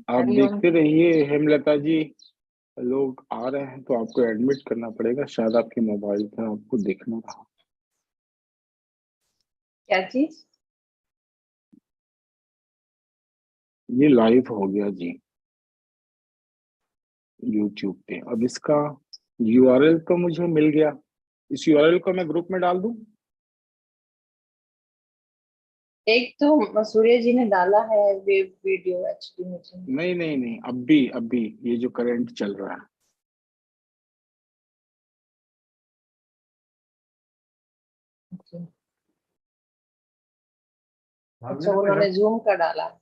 आप हरिओम। देखते रहिए हेमलता जी, लोग आ रहे हैं तो आपको एडमिट करना पड़ेगा। शायद आपके मोबाइल पर आपको देखना रहा। क्या चीज? ये लाइव हो गया जी यूट्यूब पे। अब इसका यूआरएल तो मुझे मिल गया। इस यूआरएल को मैं ग्रुप में डाल दूं? एक तो सूर्य जी ने डाला है वेब वीडियो एचडी में। नहीं नहीं नहीं, अब भी ये जो करंट चल रहा है। अच्छा, हमने अच्छा, तो उन्होंने जूम का डाला है।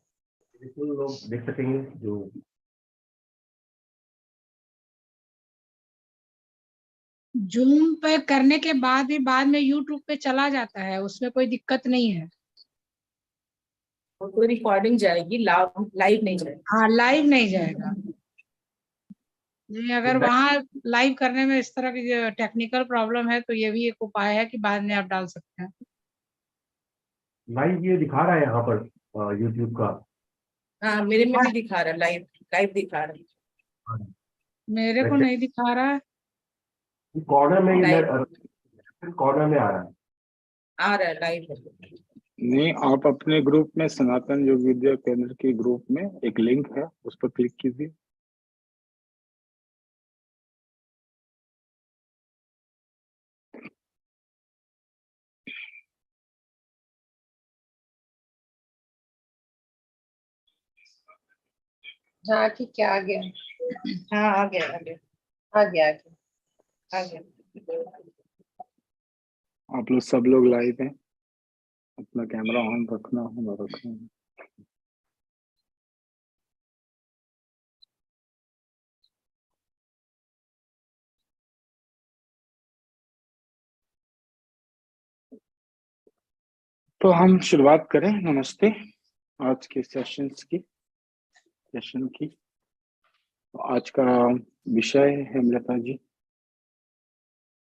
बिल्कुल लोग देख सकेंगे जो जूम पे करने के बाद भी बाद में यूट्यूब पे चला जाता है, उसमें कोई दिक्कत नहीं है। और कोई रिकॉर्डिंग जाएगी, लाइव नहीं जाएगी। हाँ, लाइव नहीं जाएगा। नहीं, अगर वहाँ लाइव करने में इस तरह की टेक्निकल प्रॉब्लम है तो ये भी एक उपाय है कि बाद में आप डाल सकते हैं। लाइव ये दिखा रहा है यहाँ पर यूट्यूब का। हाँ, मेरे में भी दिखा रहा है, लाइव लाइव दिखा रहा है। मेरे को नहीं दिखा रहा है। कॉर्नर में लाइव कॉर्नर में आ रहा है। आ रहा है, लाइव है। नहीं, आप अपने ग्रुप में सनातन योग विद्या केंद्र के ग्रुप में एक लिंक है, उस पर क्लिक कीजिए। हाँ ठीक है, आ गया हाँ, आ गया आ गया आ गया आ गया। आ गया। आप लोग सब लोग लाइव हैं। अपना कैमरा ऑन रखना होगा, रखना। तो हम शुरुआत करें। नमस्ते। आज के सेशन की तो आज का विषय है हेमलता जी।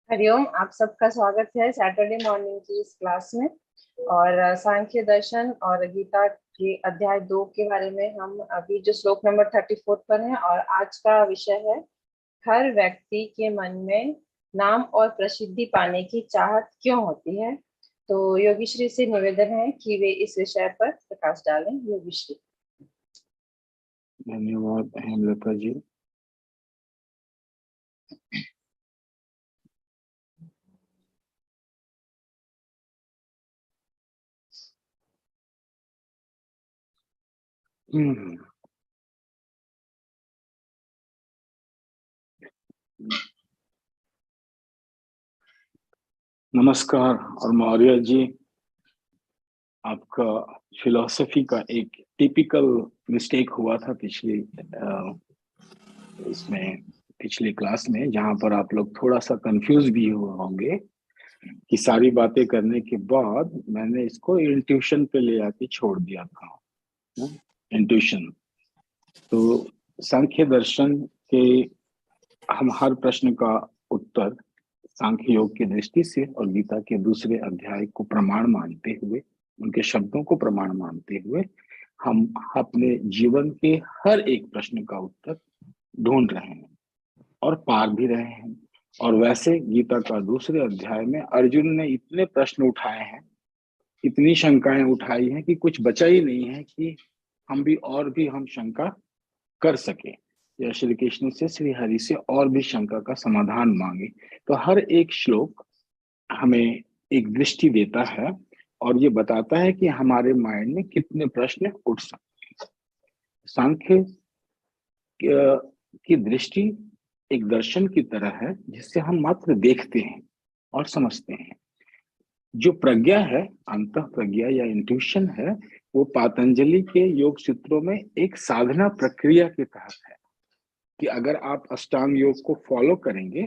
हरिओम, आप सबका स्वागत है सैटरडे मॉर्निंग की इस क्लास में। और सांख्य दर्शन और गीता के अध्याय 2 के बारे में हम अभी जो श्लोक नंबर 34 पर हैं, और आज का विषय है हर व्यक्ति के मन में नाम और प्रसिद्धि पाने की चाहत क्यों होती है। तो योगीश्री से निवेदन है कि वे इस विषय पर प्रकाश डालें। योगीश्री। धन्यवाद हेमलता जी। हम्म। नमस्कार। और मौर्य जी, आपका फिलॉसफी का एक टिपिकल मिस्टेक हुआ था इसमें पिछले क्लास में, जहां पर आप लोग थोड़ा सा कंफ्यूज भी हुए होंगे कि सारी बातें करने के बाद मैंने इसको इंट्यूशन पे ले आके छोड़ दिया था। इंट्यूशन तो सांख्य दर्शन के हम हर प्रश्न का उत्तर सांख्य योग की दृष्टि से और गीता के दूसरे अध्याय को प्रमाण मानते हुए, उनके शब्दों को प्रमाण मानते हुए हम अपने जीवन के हर एक प्रश्न का उत्तर ढूंढ रहे हैं और पार भी रहे हैं। और वैसे गीता का दूसरे अध्याय में अर्जुन ने इतने प्रश्न उठाए हैं, इतनी शंकाएं उठाई हैं कि कुछ बचा ही नहीं है कि हम शंका कर सके या श्री कृष्ण से, श्री हरि से और भी शंका का समाधान मांगे। तो हर एक श्लोक हमें एक दृष्टि देता है और ये बताता है कि हमारे माइंड में कितने प्रश्न उठ सकते हैं। सांख्य की दृष्टि एक दर्शन की तरह है जिससे हम मात्र देखते हैं और समझते हैं। जो प्रज्ञा है, अंतः प्रज्ञा या इंट्यूशन है, वो पतंजलि के योग सूत्रों में एक साधना प्रक्रिया के तहत है कि अगर आप अष्टांग योग को फॉलो करेंगे,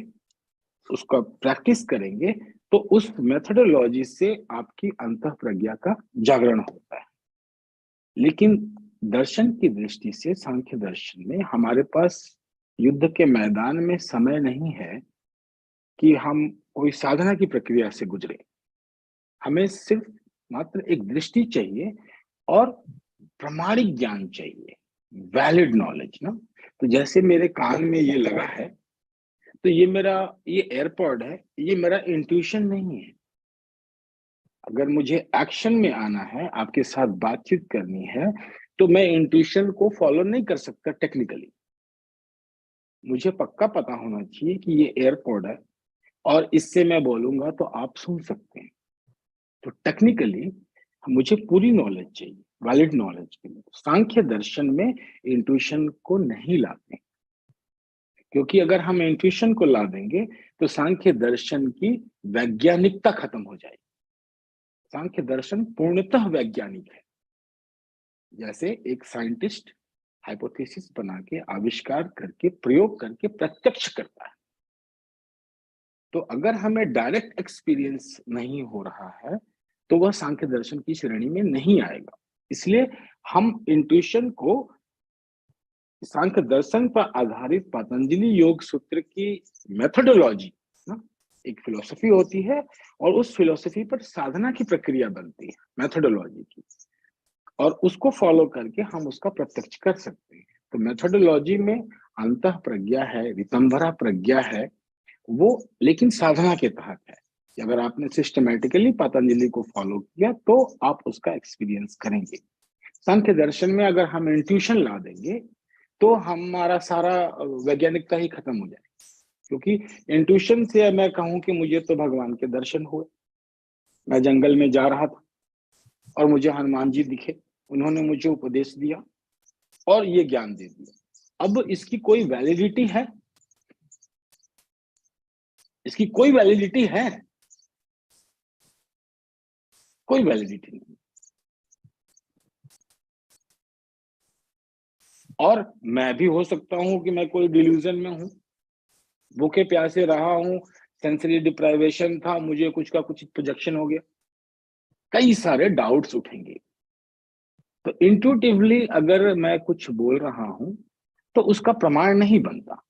उसका प्रैक्टिस करेंगे, तो उस मेथोडोलॉजी से आपकी अंतः प्रज्ञा का जागरण होता है। लेकिन दर्शन की दृष्टि से, सांख्य दर्शन में हमारे पास युद्ध के मैदान में समय नहीं है कि हम कोई साधना की प्रक्रिया से गुजरे। हमें सिर्फ मात्र एक दृष्टि चाहिए और प्रामाणिक ज्ञान चाहिए। वैलिड नॉलेज ना। तो जैसे मेरे कान में ये लगा है, तो ये एयरपॉड है, ये मेरा इंट्यूशन नहीं है। अगर मुझे एक्शन में आना है, आपके साथ बातचीत करनी है, तो मैं इंट्यूशन को फॉलो नहीं कर सकता टेक्निकली। मुझे पक्का पता होना चाहिए कि ये एयरपॉड है और इससे मैं बोलूंगा तो आप सुन सकते हैं। तो टेक्निकली मुझे पूरी नॉलेज चाहिए, वैलिड नॉलेज के लिए। सांख्य दर्शन में इंट्यूशन को नहीं लाते, क्योंकि अगर हम इंट्यूशन को ला देंगे तो सांख्य दर्शन की वैज्ञानिकता खत्म हो जाएगी। सांख्य दर्शन पूर्णतः वैज्ञानिक है। जैसे एक साइंटिस्ट हाइपोथेसिस बना के, आविष्कार करके, प्रयोग करके प्रत्यक्ष करता है। तो अगर हमें डायरेक्ट एक्सपीरियंस नहीं हो रहा है तो वह सांख्य दर्शन की श्रेणी में नहीं आएगा। इसलिए हम इंट्यूशन को सांख्य दर्शन पर आधारित पतंजलि योग सूत्र की मेथोडोलॉजी ना, एक फिलोसफी होती है और उस फिलोसफी पर साधना की प्रक्रिया बनती है मेथोडोलॉजी की, और उसको फॉलो करके हम उसका प्रत्यक्ष कर सकते हैं। तो मेथोडोलॉजी में अंतः प्रज्ञा है, वितंभरा प्रज्ञा है, वो लेकिन साधना के तहत है कि अगर आपने सिस्टमेटिकली पतंजलि को फॉलो किया तो आप उसका एक्सपीरियंस करेंगे। सांख्य दर्शन में अगर हम इंट्यूशन ला देंगे तो हमारा सारा वैज्ञानिकता ही खत्म हो जाएगी, क्योंकि इंट्यूशन से मैं कहूं कि मुझे तो भगवान के दर्शन हुए, मैं जंगल में जा रहा था और मुझे हनुमान जी दिखे, उन्होंने मुझे उपदेश दिया और ये ज्ञान दे दिया। अब इसकी कोई वैलिडिटी है? इसकी कोई वैलिडिटी है? कोई वैलिडिटी नहीं। और मैं भी हो सकता हूं कि मैं कोई डिल्यूजन में हूं, भूखे प्यासे रहा हूं, सेंसरी डिप्राइवेशन था, मुझे कुछ का कुछ प्रोजेक्शन हो गया, कई सारे डाउट्स उठेंगे। तो इंट्यूटिवली अगर मैं कुछ बोल रहा हूं तो उसका प्रमाण नहीं बनता।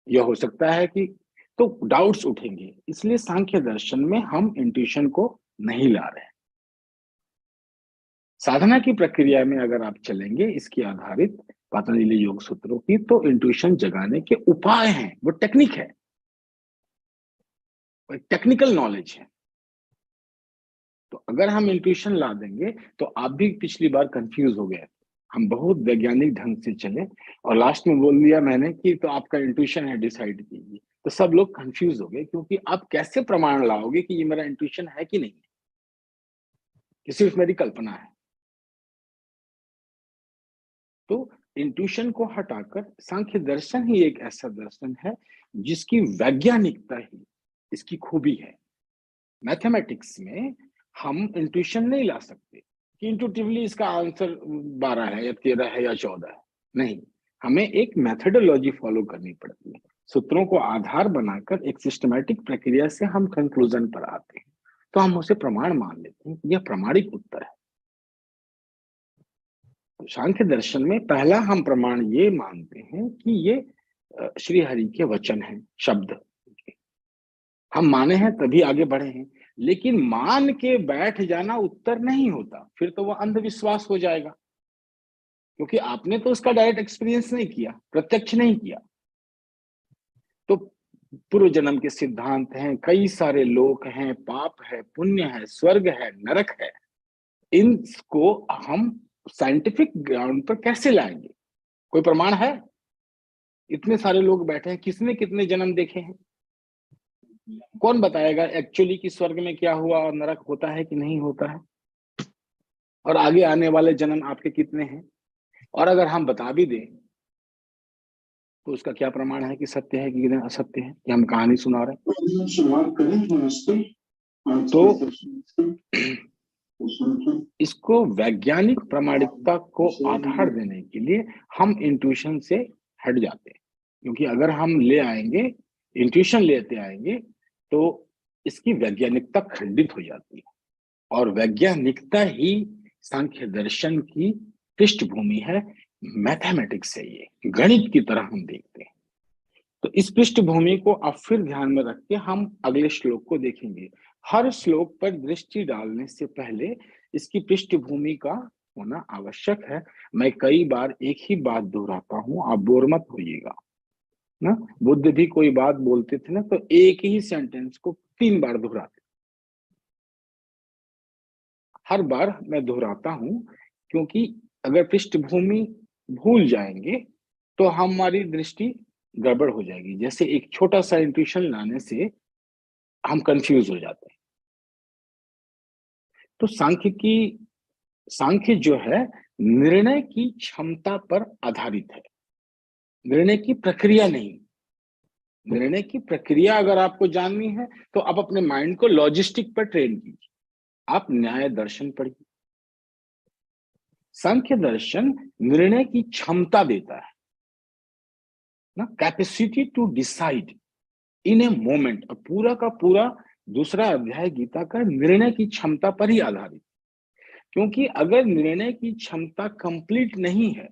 यह हो सकता है कि तो डाउट्स उठेंगे, इसलिए सांख्य दर्शन में हम इंट्यूशन को नहीं ला रहे। साधना की प्रक्रिया में अगर आप चलेंगे इसकी आधारित पतंजलि योग सूत्रों की, तो इंट्यूशन जगाने के उपाय हैं, वो टेक्निक है, टेक्निकल नॉलेज है। तो अगर हम इंट्यूशन ला देंगे तो आप भी पिछली बार कंफ्यूज हो गए, हम बहुत वैज्ञानिक ढंग से चले और लास्ट में बोल दिया मैंने कि तो आपका इंट्यूशन है, डिसाइड कीजिए। तो सब लोग कंफ्यूज हो गए, क्योंकि आप कैसे प्रमाण लाओगे कि ये मेरा इंट्यूशन है कि नहीं, कि सिर्फ मेरी कल्पना है। तो इंट्यूशन को हटाकर सांख्य दर्शन ही एक ऐसा दर्शन है जिसकी वैज्ञानिकता ही इसकी खूबी है। मैथमेटिक्स में हम इंट्यूशन नहीं ला सकते कि इंट्यूटिवली इसका आंसर 12 है या 13 है या 14 है, नहीं, हमें एक मेथोडोलॉजी फॉलो करनी पड़ती है। सूत्रों को आधार बनाकर एक सिस्टमैटिक प्रक्रिया से हम कंक्लूजन पर आते हैं, तो हम उसे प्रमाण मान लेते हैं, यह प्रमाणिक उत्तर है। तो सांख्य दर्शन में पहला हम प्रमाण ये मानते हैं कि ये श्री हरि के वचन हैं, शब्द हम माने हैं तभी आगे बढ़े हैं। लेकिन मान के बैठ जाना उत्तर नहीं होता, फिर तो वह अंधविश्वास हो जाएगा, क्योंकि आपने तो उसका डायरेक्ट एक्सपीरियंस नहीं किया, प्रत्यक्ष नहीं किया। तो पूर्व जन्म के सिद्धांत हैं, कई सारे लोक हैं, पाप है, पुण्य है, स्वर्ग है, नरक है, इनको हम साइंटिफिक ग्राउंड पर कैसे लाएंगे? कोई प्रमाण है? इतने सारे लोग बैठे हैं, किसने कितने जन्म देखे हैं? कौन बताएगा एक्चुअली कि स्वर्ग में क्या हुआ और नरक होता है कि नहीं होता है, और आगे आने वाले जन्म आपके कितने हैं? और अगर हम बता भी दें तो उसका क्या प्रमाण है कि सत्य है कि असत्य है, कि हम कहानी सुना रहे हैं? तो इसको वैज्ञानिक प्रामाणिकता को आधार देने के लिए हम इंट्यूशन से हट जाते हैं, क्योंकि अगर हम ले आएंगे, इंट्यूशन लेते आएंगे, तो इसकी वैज्ञानिकता खंडित हो जाती है। और वैज्ञानिकता ही सांख्य दर्शन की पृष्ठभूमि है, मैथमेटिक्स है, ये गणित की तरह हम देखते हैं। तो इस पृष्ठभूमि को अब फिर ध्यान में रख के हम अगले श्लोक को देखेंगे। हर श्लोक पर दृष्टि डालने से पहले इसकी पृष्ठभूमि का होना आवश्यक है। मैं कई बार एक ही बात दोहराता हूं, आप बोर मत होइएगा ना। बुद्ध भी कोई बात बोलते थे ना तो एक ही सेंटेंस को 3 बार दोहराते। हर बार मैं दोहराता हूं क्योंकि अगर पृष्ठभूमि भूल जाएंगे तो हमारी दृष्टि गड़बड़ हो जाएगी। जैसे एक छोटा सा इंट्यूशन लाने से हम कंफ्यूज हो जाते हैं। तो सांख्य जो है निर्णय की क्षमता पर आधारित है, निर्णय की प्रक्रिया नहीं। निर्णय की प्रक्रिया अगर आपको जाननी है तो आप अपने माइंड को लॉजिस्टिक पर ट्रेन कीजिए, आप न्याय दर्शन पढ़िए। सांख्य दर्शन निर्णय की क्षमता देता है ना, capacity to decide in a moment. और पूरा का पूरा दूसरा अध्याय गीता का निर्णय की क्षमता पर ही आधारित। क्योंकि अगर निर्णय की क्षमता कंप्लीट नहीं है,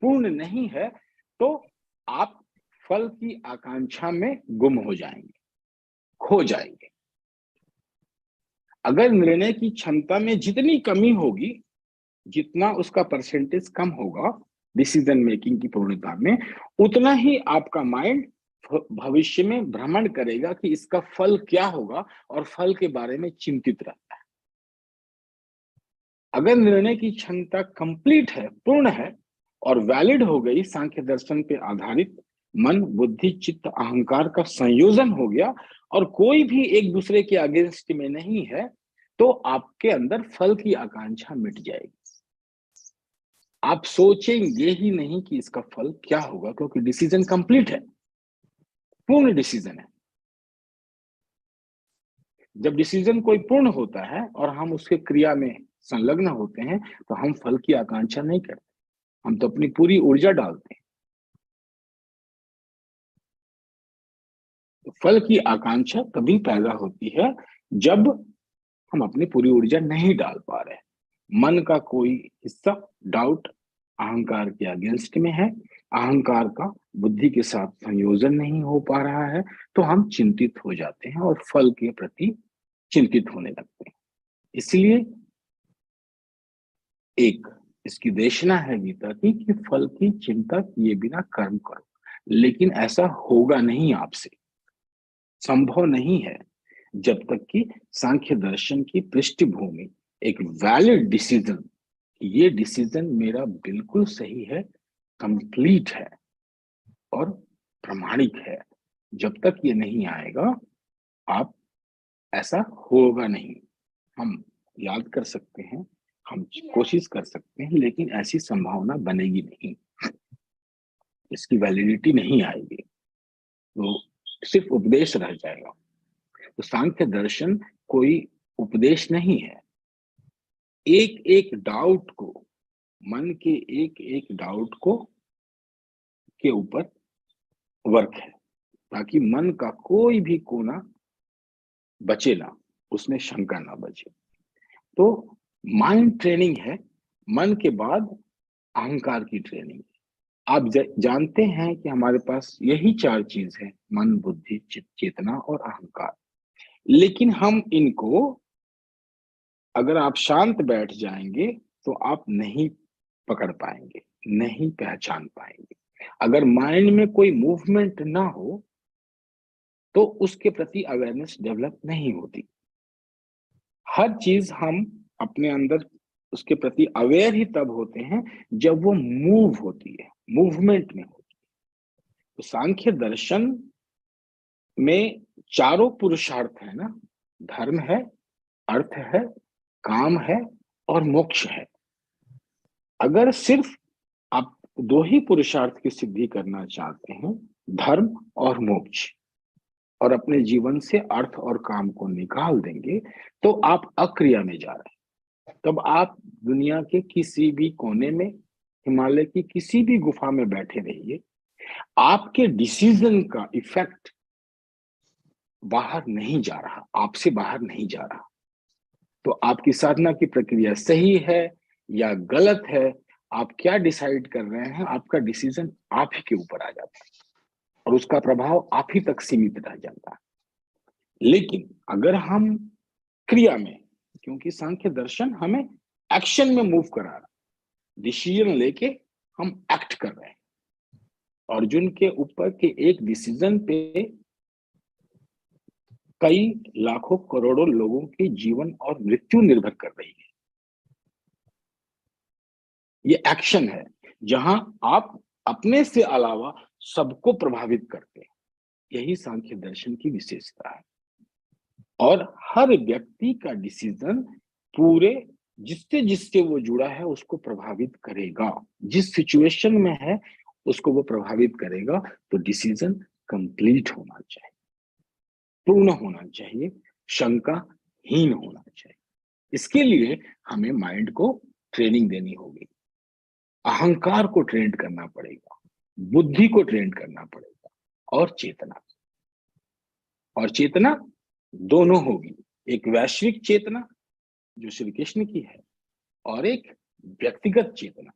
पूर्ण नहीं है, तो आप फल की आकांक्षा में गुम हो जाएंगे, खो जाएंगे। अगर निर्णय की क्षमता में जितनी कमी होगी, जितना उसका परसेंटेज कम होगा डिसीजन मेकिंग की पूर्णता में, उतना ही आपका माइंड भविष्य में भ्रमण करेगा कि इसका फल क्या होगा और फल के बारे में चिंतित रहता है। अगर निर्णय की क्षमता कंप्लीट है, पूर्ण है और वैलिड हो गई, सांख्य दर्शन पे आधारित मन, बुद्धि, चित्त, अहंकार का संयोजन हो गया और कोई भी एक दूसरे के अगेंस्ट में नहीं है, तो आपके अंदर फल की आकांक्षा मिट जाएगी। आप सोचेंगे ही नहीं कि इसका फल क्या होगा, क्योंकि डिसीजन कंप्लीट है, पूर्ण डिसीजन है। जब डिसीजन कोई पूर्ण होता है और हम उसके क्रिया में संलग्न होते हैं तो हम फल की आकांक्षा नहीं करते, हम तो अपनी पूरी ऊर्जा डालते हैं। तो फल की आकांक्षा तभी पैदा होती है जब हम अपनी पूरी ऊर्जा नहीं डाल पा रहे। मन का कोई हिस्सा डाउट, अहंकार के अगेंस्ट में है, अहंकार का बुद्धि के साथ संयोजन नहीं हो पा रहा है, तो हम चिंतित हो जाते हैं और फल के प्रति चिंतित होने लगते हैं। इसलिए एक इसकी देशना है गीता की कि फल की चिंता किए बिना कर्म करो। लेकिन ऐसा होगा नहीं, आपसे संभव नहीं है जब तक कि सांख्य दर्शन की पृष्ठभूमि एक वैलिड डिसीजन, ये डिसीजन मेरा बिल्कुल सही है, कंप्लीट है और प्रमाणिक है, जब तक ये नहीं आएगा आप ऐसा होगा नहीं। हम याद कर सकते हैं, हम कोशिश कर सकते हैं, लेकिन ऐसी संभावना बनेगी नहीं, इसकी वैलिडिटी नहीं आएगी, तो सिर्फ उपदेश रह जाएगा। तो सांख्य दर्शन कोई उपदेश नहीं है, एक एक डाउट को, मन के एक एक डाउट को के ऊपर वर्क है, ताकि मन का कोई भी कोना बचे ना, उसमें शंका ना बचे। तो माइंड ट्रेनिंग है, मन के बाद अहंकार की ट्रेनिंग। आप जानते हैं कि हमारे पास यही 4 चीज है, मन, बुद्धि, चित्त, चेतना और अहंकार। लेकिन हम इनको, अगर आप शांत बैठ जाएंगे तो आप नहीं पकड़ पाएंगे, नहीं पहचान पाएंगे। अगर माइंड में कोई मूवमेंट ना हो तो उसके प्रति अवेयरनेस डेवलप नहीं होती। हर चीज हम अपने अंदर उसके प्रति अवेयर ही तब होते हैं जब वो मूव होती है, मूवमेंट में होती है। तो सांख्य दर्शन में चारों पुरुषार्थ है ना, धर्म है, अर्थ है, काम है और मोक्ष है। अगर सिर्फ आप 2 ही पुरुषार्थ की सिद्धि करना चाहते हैं, धर्म और मोक्ष, और अपने जीवन से अर्थ और काम को निकाल देंगे, तो आप अक्रिया में जा रहे हैं। तब आप दुनिया के किसी भी कोने में, हिमालय की किसी भी गुफा में बैठे रहिए, आपके डिसीजन का इफेक्ट बाहर नहीं जा रहा, आपसे बाहर नहीं जा रहा। तो आपकी साधना की प्रक्रिया सही है या गलत है, आप क्या डिसाइड कर रहे हैं, आपका डिसीजन आप ही के ऊपर आ जाता है और उसका प्रभाव आप ही तक सीमित रह जाता है। लेकिन अगर हम क्रिया में, क्योंकि सांख्य दर्शन हमें एक्शन में मूव करा रहा, डिसीजन लेके हम एक्ट कर रहे हैं। अर्जुन के ऊपर के एक डिसीजन पे कई लाखों करोड़ों लोगों की जीवन और मृत्यु निर्भर कर रही है। ये एक्शन है जहां आप अपने से अलावा सबको प्रभावित करते हैं। यही सांख्य दर्शन की विशेषता है। और हर व्यक्ति का डिसीजन पूरे जिससे जिससे वो जुड़ा है उसको प्रभावित करेगा, जिस सिचुएशन में है उसको वो प्रभावित करेगा। तो डिसीजन कंप्लीट होना चाहिए, पूर्ण होना चाहिए, शंकाहीन होना चाहिए। इसके लिए हमें माइंड को ट्रेनिंग देनी होगी, अहंकार को ट्रेन करना पड़ेगा, बुद्धि को ट्रेन करना पड़ेगा, और चेतना। और चेतना दोनों होगी, एक वैश्विक चेतना जो श्री कृष्ण की है और एक व्यक्तिगत चेतना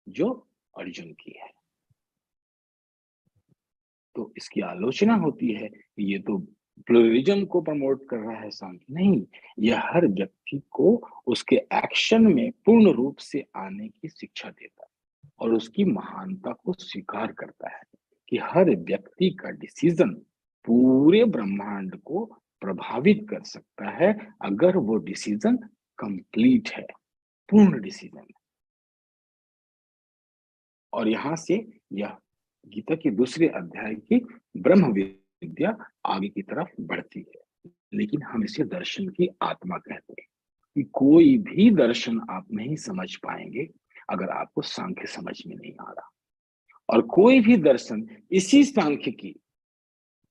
जो अर्जुन की है। तो इसकी आलोचना होती है कि ये तो प्लुरलिज्म को प्रमोट कर रहा है सांख्य। नहीं, यह हर व्यक्ति को उसके एक्शन में पूर्ण रूप से आने की शिक्षा देता है और उसकी महानता को स्वीकार करता है कि हर व्यक्ति का डिसीजन पूरे ब्रह्मांड को प्रभावित कर सकता है अगर वो डिसीजन कंप्लीट है, पूर्ण डिसीजन है। और यहां से यह गीता के दूसरे अध्याय की ब्रह्म विद्या आगे की तरफ बढ़ती है। लेकिन हम इसे दर्शन की आत्मा कहते हैं कि कोई भी दर्शन आप नहीं समझ पाएंगे अगर आपको सांख्य समझ में नहीं आ रहा। और कोई भी दर्शन इसी सांख्य की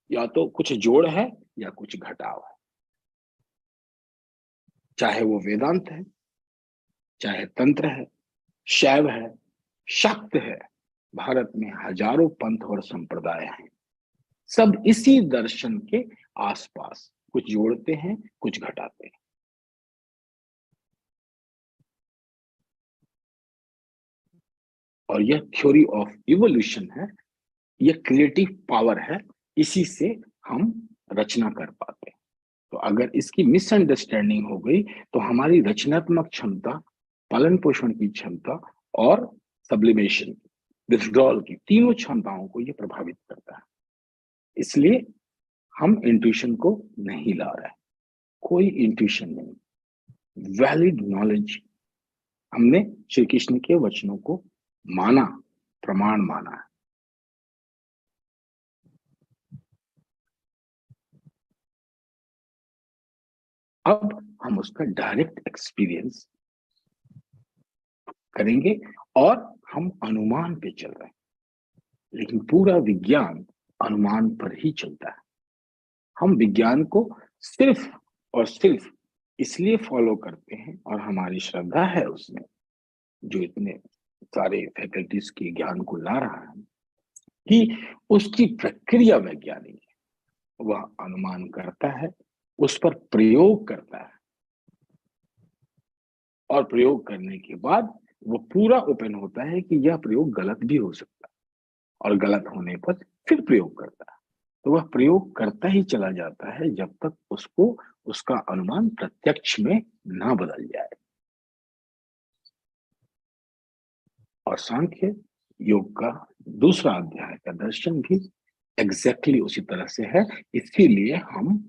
या तो कुछ जोड़ है या कुछ घटाव है, चाहे वो वेदांत है, चाहे तंत्र है, शैव है, शाक्त है। भारत में हजारों पंथ और संप्रदाय हैं, सब इसी दर्शन के आसपास कुछ जोड़ते हैं, कुछ घटाते हैं। और यह थ्योरी ऑफ इवोल्यूशन है, यह क्रिएटिव पावर है, इसी से हम रचना कर पाते हैं। तो अगर इसकी मिसअंडरस्टैंडिंग हो गई तो हमारी रचनात्मक क्षमता, पालन पोषण की क्षमता और सब्लिमेशन, विथड्रॉल की तीनों क्षमताओं को यह प्रभावित करता है। इसलिए हम इंट्यूशन को नहीं ला रहे हैं, कोई इंट्यूशन नहीं, वैलिड नॉलेज। हमने श्री कृष्ण के वचनों को माना, प्रमाण माना है। अब हम उसका डायरेक्ट एक्सपीरियंस करेंगे और हम अनुमान पे चल रहे हैं, लेकिन पूरा विज्ञान अनुमान पर ही चलता है। हम विज्ञान को सिर्फ और सिर्फ इसलिए फॉलो करते हैं और हमारी श्रद्धा है उसमें, जो इतने सारे फैकल्टीज के ज्ञान को ला रहा है, कि उसकी प्रक्रिया वैज्ञानिक है। वह अनुमान करता है, उस पर प्रयोग करता है, और प्रयोग करने के बाद वो पूरा ओपन होता है कि यह प्रयोग गलत भी हो सकता है, और गलत होने पर फिर प्रयोग करता है। तो वह प्रयोग करता ही चला जाता है जब तक उसको उसका अनुमान प्रत्यक्ष में ना बदल जाए। और सांख्य योग का दूसरा अध्याय का दर्शन भी एग्जैक्टली उसी तरह से है। इसीलिए हम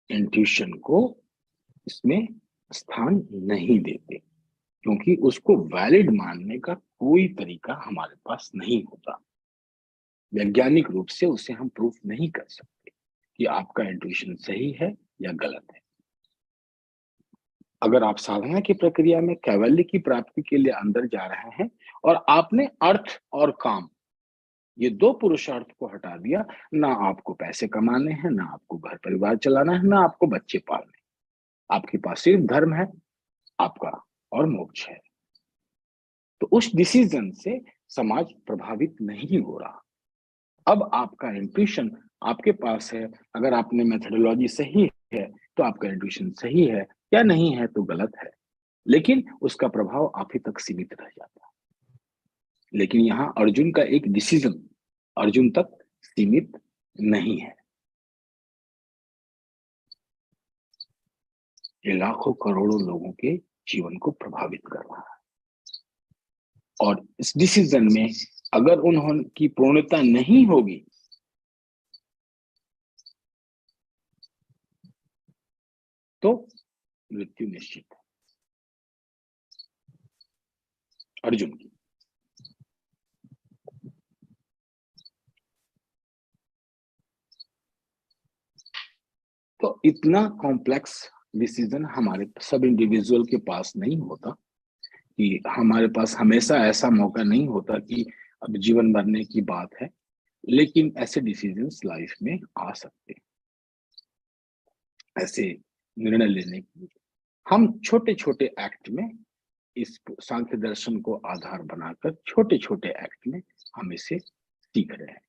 इंट्यूशन को इसमें स्थान नहीं देते, क्योंकि उसको वैलिड मानने का कोई तरीका हमारे पास नहीं होता। वैज्ञानिक रूप से उसे हम प्रूफ नहीं कर सकते कि आपका इंट्यूशन सही है या गलत है। अगर आप साधना की प्रक्रिया में कैवल्य की प्राप्ति के लिए अंदर जा रहे हैं और आपने अर्थ और काम, ये दो पुरुषार्थ को हटा दिया, ना आपको पैसे कमाने हैं, ना आपको घर परिवार चलाना है, ना आपको बच्चे पालने, आपके पास सिर्फ धर्म है आपका और मोक्ष है, तो उस डिसीजन से समाज प्रभावित नहीं हो रहा। अब आपका इंट्यूशन आपके पास है, अगर आपने मेथोडोलॉजी सही है तो आपका इंट्यूशन सही है, या नहीं है तो गलत है, लेकिन उसका प्रभाव आप ही तक सीमित रह जाता है। लेकिन यहाँ अर्जुन का एक डिसीजन अर्जुन तक सीमित नहीं है, ये लाखों करोड़ों लोगों के जीवन को प्रभावित कर रहा है। और इस डिसीजन में अगर उन्होंने की पूर्णता नहीं होगी तो मृत्यु निश्चित है। अर्जुन की तो इतना कॉम्प्लेक्स डिसीजन हमारे सब इंडिविजुअल के पास नहीं होता, कि हमारे पास हमेशा ऐसा मौका नहीं होता कि अब जीवन मरने की बात है, लेकिन ऐसे डिसीजंस लाइफ में आ सकते हैं। ऐसे निर्णय लेने की हम छोटे छोटे एक्ट में इस सांख्य दर्शन को आधार बनाकर छोटे छोटे एक्ट में हम इसे सीख रहे हैं।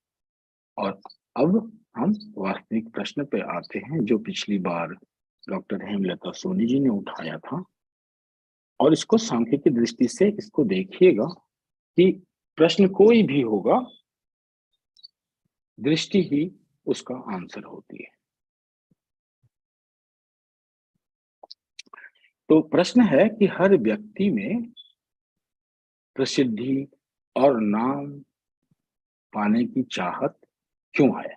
और अब हम वास्तविक प्रश्न पे आते हैं जो पिछली बार डॉक्टर हेमलता सोनी जी ने उठाया था, और इसको सांख्य की दृष्टि से इसको देखिएगा कि प्रश्न कोई भी होगा, दृष्टि ही उसका आंसर होती है। तो प्रश्न है कि हर व्यक्ति में प्रसिद्धि और नाम पाने की चाहत क्यों है?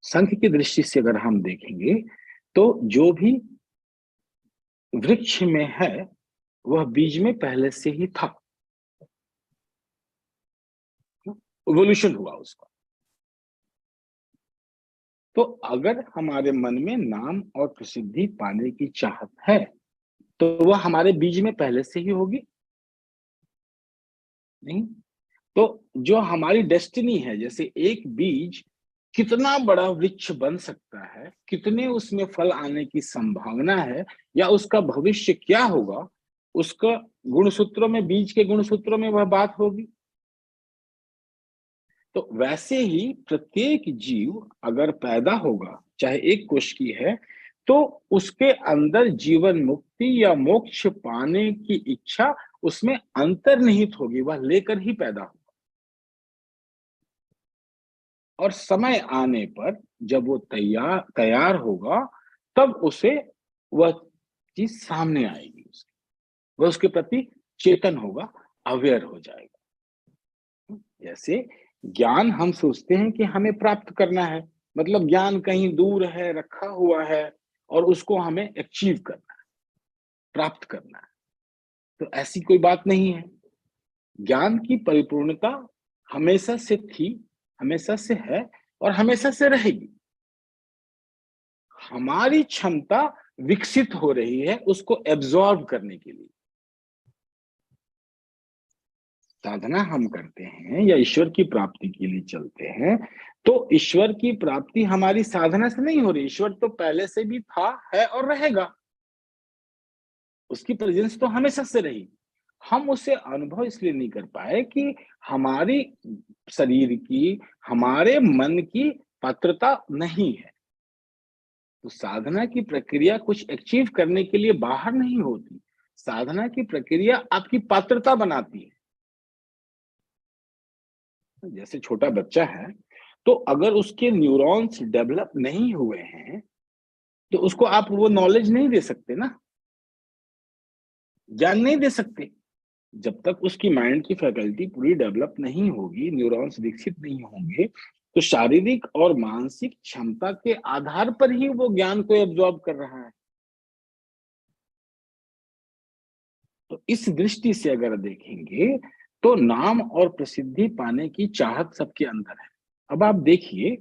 सांख्य की दृष्टि से अगर हम देखेंगे तो जो भी वृक्ष में है वह बीज में पहले से ही था, इवोल्यूशन हुआ उसका। तो अगर हमारे मन में नाम और प्रसिद्धि पाने की चाहत है तो वह हमारे बीज में पहले से ही होगी नहीं? तो जो हमारी डेस्टिनी है, जैसे एक बीज कितना बड़ा वृक्ष बन सकता है, कितने उसमें फल आने की संभावना है, या उसका भविष्य क्या होगा, उसका गुणसूत्रों में, बीज के गुणसूत्रों में वह बात होगी। तो वैसे ही प्रत्येक जीव अगर पैदा होगा, चाहे एक कोश की है, तो उसके अंदर जीवन मुक्ति या मोक्ष पाने की इच्छा उसमें अंतर्निहित होगी, वह लेकर ही पैदा होगा। और समय आने पर जब वो तैयार होगा तब उसे वह चीज सामने आएगी, वह उसके प्रति चेतन होगा, अवेयर हो जाएगा। जैसे ज्ञान हम सोचते हैं कि हमें प्राप्त करना है, मतलब ज्ञान कहीं दूर है, रखा हुआ है, और उसको हमें अचीव करना है, प्राप्त करना है। तो ऐसी कोई बात नहीं है। ज्ञान की परिपूर्णता हमेशा से थी, हमेशा से है और हमेशा से रहेगी। हमारी क्षमता विकसित हो रही है उसको एब्जॉर्ब करने के लिए। साधना हम करते हैं या ईश्वर की प्राप्ति के लिए चलते हैं, तो ईश्वर की प्राप्ति हमारी साधना से नहीं हो रही। ईश्वर तो पहले से भी था, है और रहेगा, उसकी प्रेजेंस तो हमेशा से रही। हम उसे अनुभव इसलिए नहीं कर पाए कि हमारी शरीर की, हमारे मन की पात्रता नहीं है। तो साधना की प्रक्रिया कुछ अचीव करने के लिए बाहर नहीं होती, साधना की प्रक्रिया आपकी पात्रता बनाती है। जैसे छोटा बच्चा है, तो अगर उसके न्यूरॉन्स डेवलप नहीं हुए हैं तो उसको आप वो नॉलेज नहीं दे सकते ना, ज्ञान नहीं दे सकते। जब तक उसकी माइंड की फैकल्टी पूरी डेवलप नहीं होगी, न्यूरॉन्स विकसित नहीं होंगे, तो शारीरिक और मानसिक क्षमता के आधार पर ही वो ज्ञान को एब्जॉर्ब कर रहा है। तो इस दृष्टि से अगर देखेंगे तो नाम और प्रसिद्धि पाने की चाहत सबके अंदर है। अब आप देखिए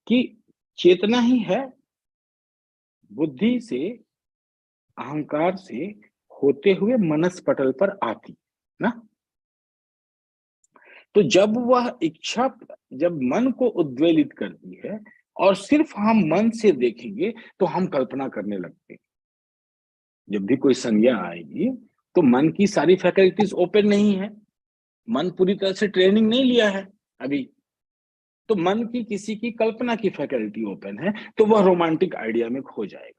कि चेतना ही है बुद्धि से, अहंकार से होते हुए मनस पटल पर आती ना। तो जब वह इच्छा, जब मन को उद्वेलित करती है और सिर्फ हम मन से देखेंगे तो हम कल्पना करने लगते हैं। जब भी कोई संज्ञा आएगी तो मन की सारी फैकल्टीज ओपन नहीं है, मन पूरी तरह से ट्रेनिंग नहीं लिया है अभी, तो मन की किसी की कल्पना की फैकल्टी ओपन है, तो वह रोमांटिक आइडिया में खो जाएगा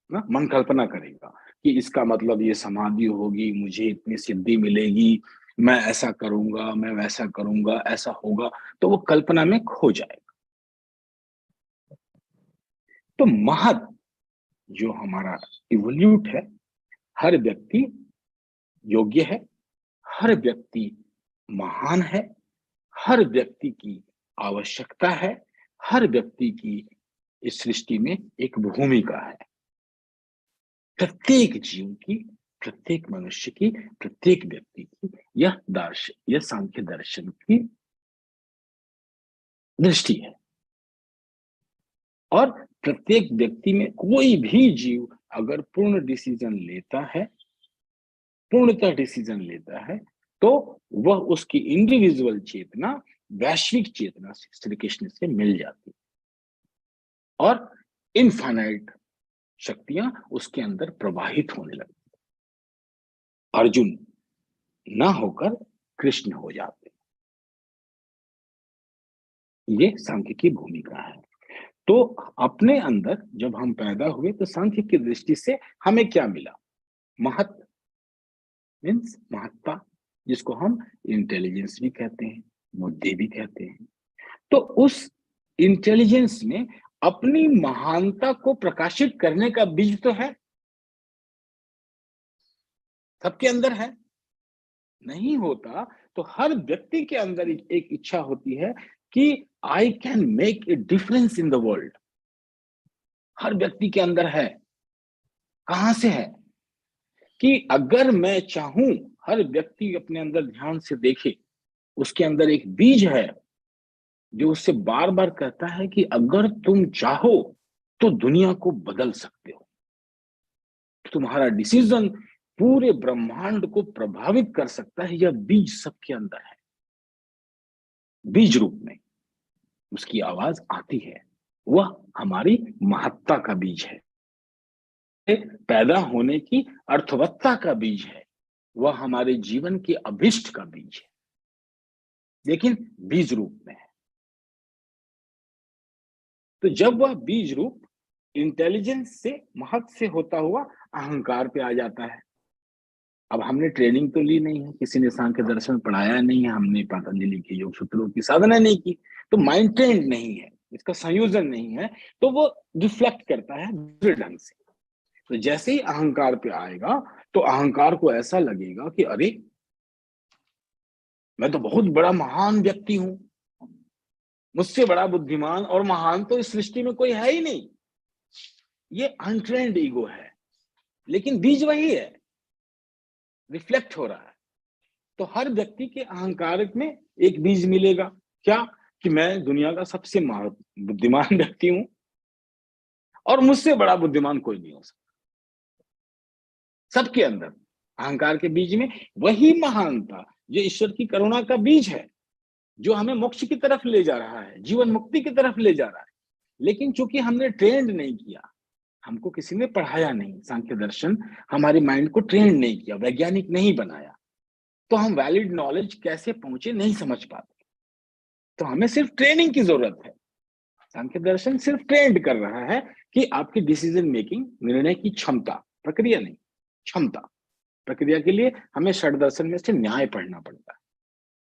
ना। मन कल्पना करेगा कि इसका मतलब ये समाधि होगी, मुझे इतनी सिद्धि मिलेगी, मैं ऐसा करूंगा, मैं वैसा करूंगा, ऐसा होगा, तो वो कल्पना में खो जाएगा। तो महत जो हमारा इवोल्यूट है, हर व्यक्ति योग्य है, हर व्यक्ति महान है, हर व्यक्ति की आवश्यकता है, हर व्यक्ति की इस सृष्टि में एक भूमिका है। प्रत्येक जीव की, प्रत्येक मनुष्य की, प्रत्येक व्यक्ति की यह सांख्य दर्शन की दृष्टि है। और प्रत्येक व्यक्ति में कोई भी जीव अगर पूर्णतः डिसीजन लेता है तो वह उसकी इंडिविजुअल चेतना वैश्विक चेतना से, श्री कृष्ण से मिल जाती है और इनफाइनाइट शक्तियां उसके अंदर प्रवाहित होने लगती। अर्जुन ना होकर कृष्ण हो जाते। ये सांख्य की भूमिका है। तो अपने अंदर जब हम पैदा हुए तो सांख्य की दृष्टि से हमें क्या मिला? महत्व मीन्स महत्ता, जिसको हम इंटेलिजेंस भी कहते हैं, बुद्धि भी कहते हैं। तो उस इंटेलिजेंस में अपनी महानता को प्रकाशित करने का बीज तो है, सबके अंदर है। नहीं होता तो हर व्यक्ति के अंदर एक इच्छा होती है कि I can make a difference in the world. हर व्यक्ति के अंदर है। कहां से है? कि अगर मैं चाहूं, हर व्यक्ति अपने अंदर ध्यान से देखे, उसके अंदर एक बीज है जो उससे बार बार कहता है कि अगर तुम चाहो तो दुनिया को बदल सकते हो। तुम्हारा डिसीजन पूरे ब्रह्मांड को प्रभावित कर सकता है। यह बीज सबके अंदर है। बीज रूप में उसकी आवाज आती है। वह हमारी महत्ता का बीज है, पैदा होने की अर्थवत्ता का बीज है, वह हमारे जीवन के अभिष्ट का बीज है, लेकिन बीज रूप में है। तो जब वह बीज रूप इंटेलिजेंस से, महत्व से होता हुआ अहंकार पे आ जाता है। अब हमने ट्रेनिंग तो ली नहीं है, किसी ने सांख्य दर्शन पढ़ाया नहीं है, हमने पतंजलि के योग सूत्रों की साधना नहीं की, तो माइंड ट्रेंड नहीं है, इसका संयोजन नहीं है, तो वो रिफ्लेक्ट करता है दूसरे ढंग से। तो जैसे ही अहंकार पे आएगा तो अहंकार को ऐसा लगेगा कि अरे मैं तो बहुत बड़ा महान व्यक्ति हूं, मुझसे बड़ा बुद्धिमान और महान तो इस सृष्टि में कोई है ही नहीं। ये अनट्रेंड ईगो है, लेकिन बीज वही है, रिफ्लेक्ट हो रहा है। तो हर व्यक्ति के अहंकार में एक बीज मिलेगा, क्या? कि मैं दुनिया का सबसे बुद्धिमान व्यक्ति हूं और मुझसे बड़ा बुद्धिमान कोई नहीं हो सकता। सबके अंदर अहंकार के बीज में वही महानता जो ईश्वर की करुणा का बीज है, जो हमें मोक्ष की तरफ ले जा रहा है, जीवन मुक्ति की तरफ ले जा रहा है। लेकिन चूंकि हमने ट्रेंड नहीं किया, हमको किसी ने पढ़ाया नहीं, सांख्य दर्शन हमारे माइंड को ट्रेंड नहीं किया, वैज्ञानिक नहीं बनाया, तो हम वैलिड नॉलेज कैसे पहुंचे नहीं समझ पाते। तो हमें सिर्फ ट्रेनिंग की जरूरत है। सांख्य दर्शन सिर्फ ट्रेंड कर रहा है कि आपकी डिसीजन मेकिंग, निर्णय की क्षमता, प्रक्रिया नहीं, क्षमता। प्रक्रिया के लिए हमें षड दर्शन में से न्याय पढ़ना पड़ता है,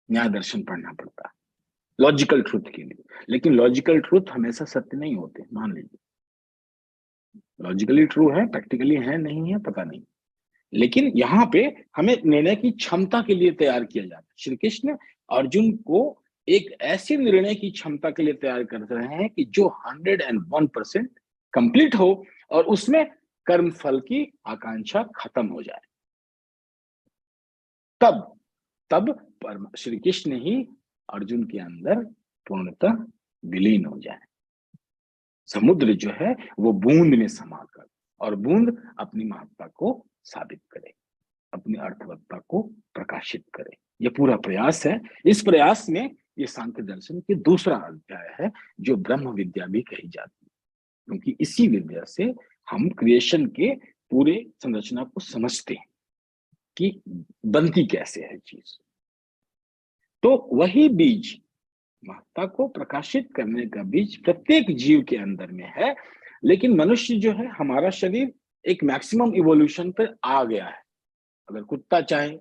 न्याय दर्शन पढ़ना पड़ता है लॉजिकल ट्रूथ के लिए। लेकिन लॉजिकल ट्रूथ हमेशा सत्य नहीं होते, मान लीजिए लॉजिकली ट्रू है, प्रैक्टिकली है नहीं है पता नहीं, लेकिन यहाँ पे हमें निर्णय की क्षमता के लिए तैयार किया जाता है। श्री कृष्ण अर्जुन को एक ऐसी निर्णय की क्षमता के लिए तैयार कर रहे हैं कि जो 101% कंप्लीट हो और उसमें कर्म फल की आकांक्षा खत्म हो जाए। तब श्री कृष्ण ही अर्जुन के अंदर पूर्णतः विलीन हो जाए। समुद्र जो है वो बूंद में समाकर, और बूंद अपनी महत्ता को साबित करे, अपनी अर्थवत्ता को प्रकाशित करे। ये पूरा प्रयास है। इस प्रयास में ये सांख्य दर्शन की दूसरा अध्याय है, जो ब्रह्म विद्या भी कही जाती है, क्योंकि इसी विद्या से हम क्रिएशन के पूरे संरचना को समझते हैं कि बनती कैसे है चीज। तो वही बीज, महत्ता को प्रकाशित करने का बीज प्रत्येक जीव के अंदर में है। लेकिन मनुष्य जो है, हमारा शरीर एक मैक्सिमम इवोल्यूशन पर आ गया है। अगर कुत्ता चाहे,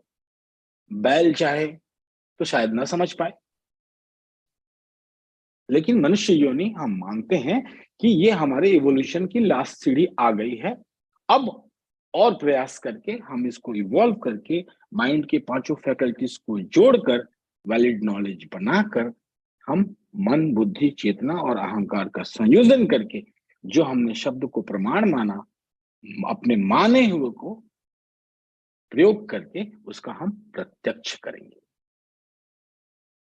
बैल चाहे तो शायद ना समझ पाए, लेकिन मनुष्य योनि हम मानते हैं कि ये हमारे इवोल्यूशन की लास्ट सीढ़ी आ गई है। अब और प्रयास करके हम इसको इवॉल्व करके माइंड के पांचों फैकल्टीज को जोड़कर वैलिड नॉलेज बनाकर हम मन, बुद्धि, चेतना और अहंकार का संयोजन करके जो हमने शब्द को प्रमाण माना, अपने माने हुए को प्रयोग करके उसका हम प्रत्यक्ष करेंगे,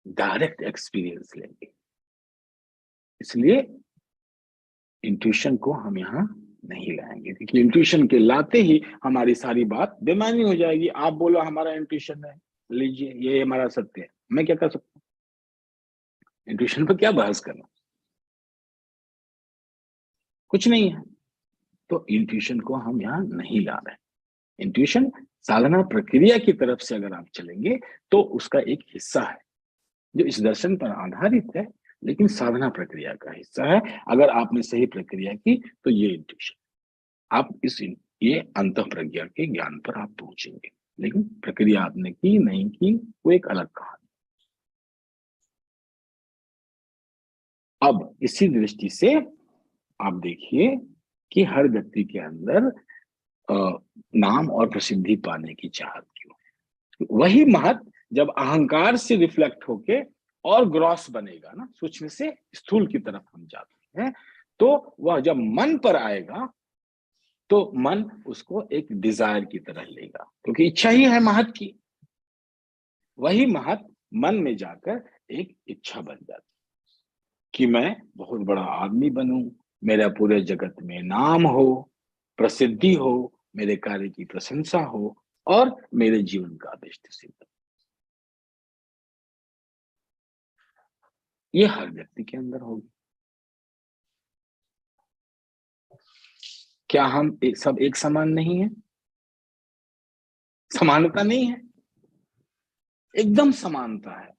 डायरेक्ट एक्सपीरियंस लेंगे। इसलिए इंट्यूशन को हम यहाँ नहीं लाएंगे, क्योंकि इंट्यूशन के लाते ही हमारी सारी बात बेमानी हो जाएगी। आप बोलो हमारा इंट्यूशन है, लीजिए ये हमारा सत्य है, मैं क्या कर सकता हूँ? इंट्यूशन पर क्या बहस करना, कुछ नहीं है। तो इंट्यूशन को हम यहाँ नहीं ला रहे। इंट्यूशन साधना प्रक्रिया की तरफ से अगर आप चलेंगे तो उसका एक हिस्सा है जो इस दर्शन पर आधारित है, लेकिन साधना प्रक्रिया का हिस्सा है। अगर आपने सही प्रक्रिया की तो ये इंट्यूशन, आप ये अंत प्रज्ञा के ज्ञान पर आप पहुंचेंगे। लेकिन प्रक्रिया आपने की नहीं की वो एक अलग कहानी। अब इसी दृष्टि से आप देखिए कि हर व्यक्ति के अंदर नाम और प्रसिद्धि पाने की चाहत क्यों? वही महत्व जब अहंकार से रिफ्लेक्ट होके और ग्रॉस बनेगा ना, सूक्ष्म से स्थूल की तरफ हम जाते हैं, तो वह जब मन पर आएगा तो मन उसको एक डिजायर की तरह लेगा, क्योंकि इच्छा ही है महत्व की। वही महत्व मन में जाकर एक इच्छा बन जाती कि मैं बहुत बड़ा आदमी बनूं, मेरा पूरे जगत में नाम हो, प्रसिद्धि हो, मेरे कार्य की प्रशंसा हो और मेरे जीवन का अभिष्ट सिद्ध। ये हर व्यक्ति के अंदर होगी। क्या हम सब एक समान नहीं है? समानता नहीं है, एकदम समानता है।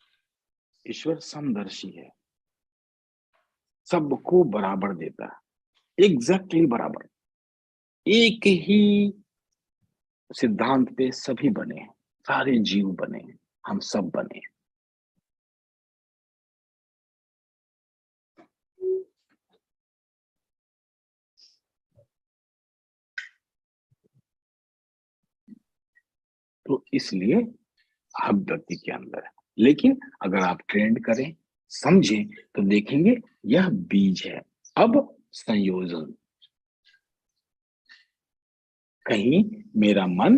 ईश्वर समदर्शी है, सबको बराबर देता है, एग्जैक्टली बराबर। एक ही सिद्धांत पे सभी बने हैं, सारे जीव बने हैं, हम सब बने हैं। तो इसलिए हर व्यक्ति के अंदर है। लेकिन अगर आप ट्रेंड करें, समझें, तो देखेंगे यह बीज है। अब संयोजन, कहीं मेरा मन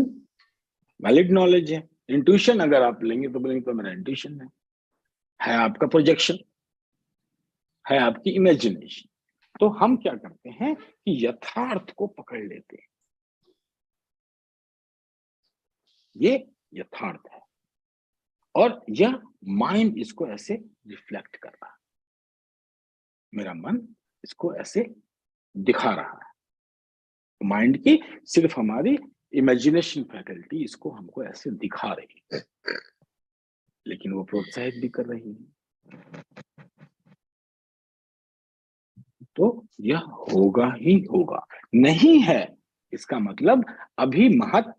वैलिड नॉलेज है, इंट्यूशन अगर आप लेंगे तो बोलेंगे तो मेरा इंट्यूशन है आपका प्रोजेक्शन, है आपकी इमेजिनेशन। तो हम क्या करते हैं कि यथार्थ को पकड़ लेते हैं, ये यथार्थ है और यह माइंड इसको ऐसे रिफ्लेक्ट कर रहा है, मेरा मन इसको ऐसे दिखा रहा है। माइंड की सिर्फ हमारी इमेजिनेशन फैकल्टी इसको हमको ऐसे दिखा रही है, लेकिन वो प्रोत्साहित भी कर रही है। तो यह होगा ही होगा, नहीं है इसका मतलब अभी महत्व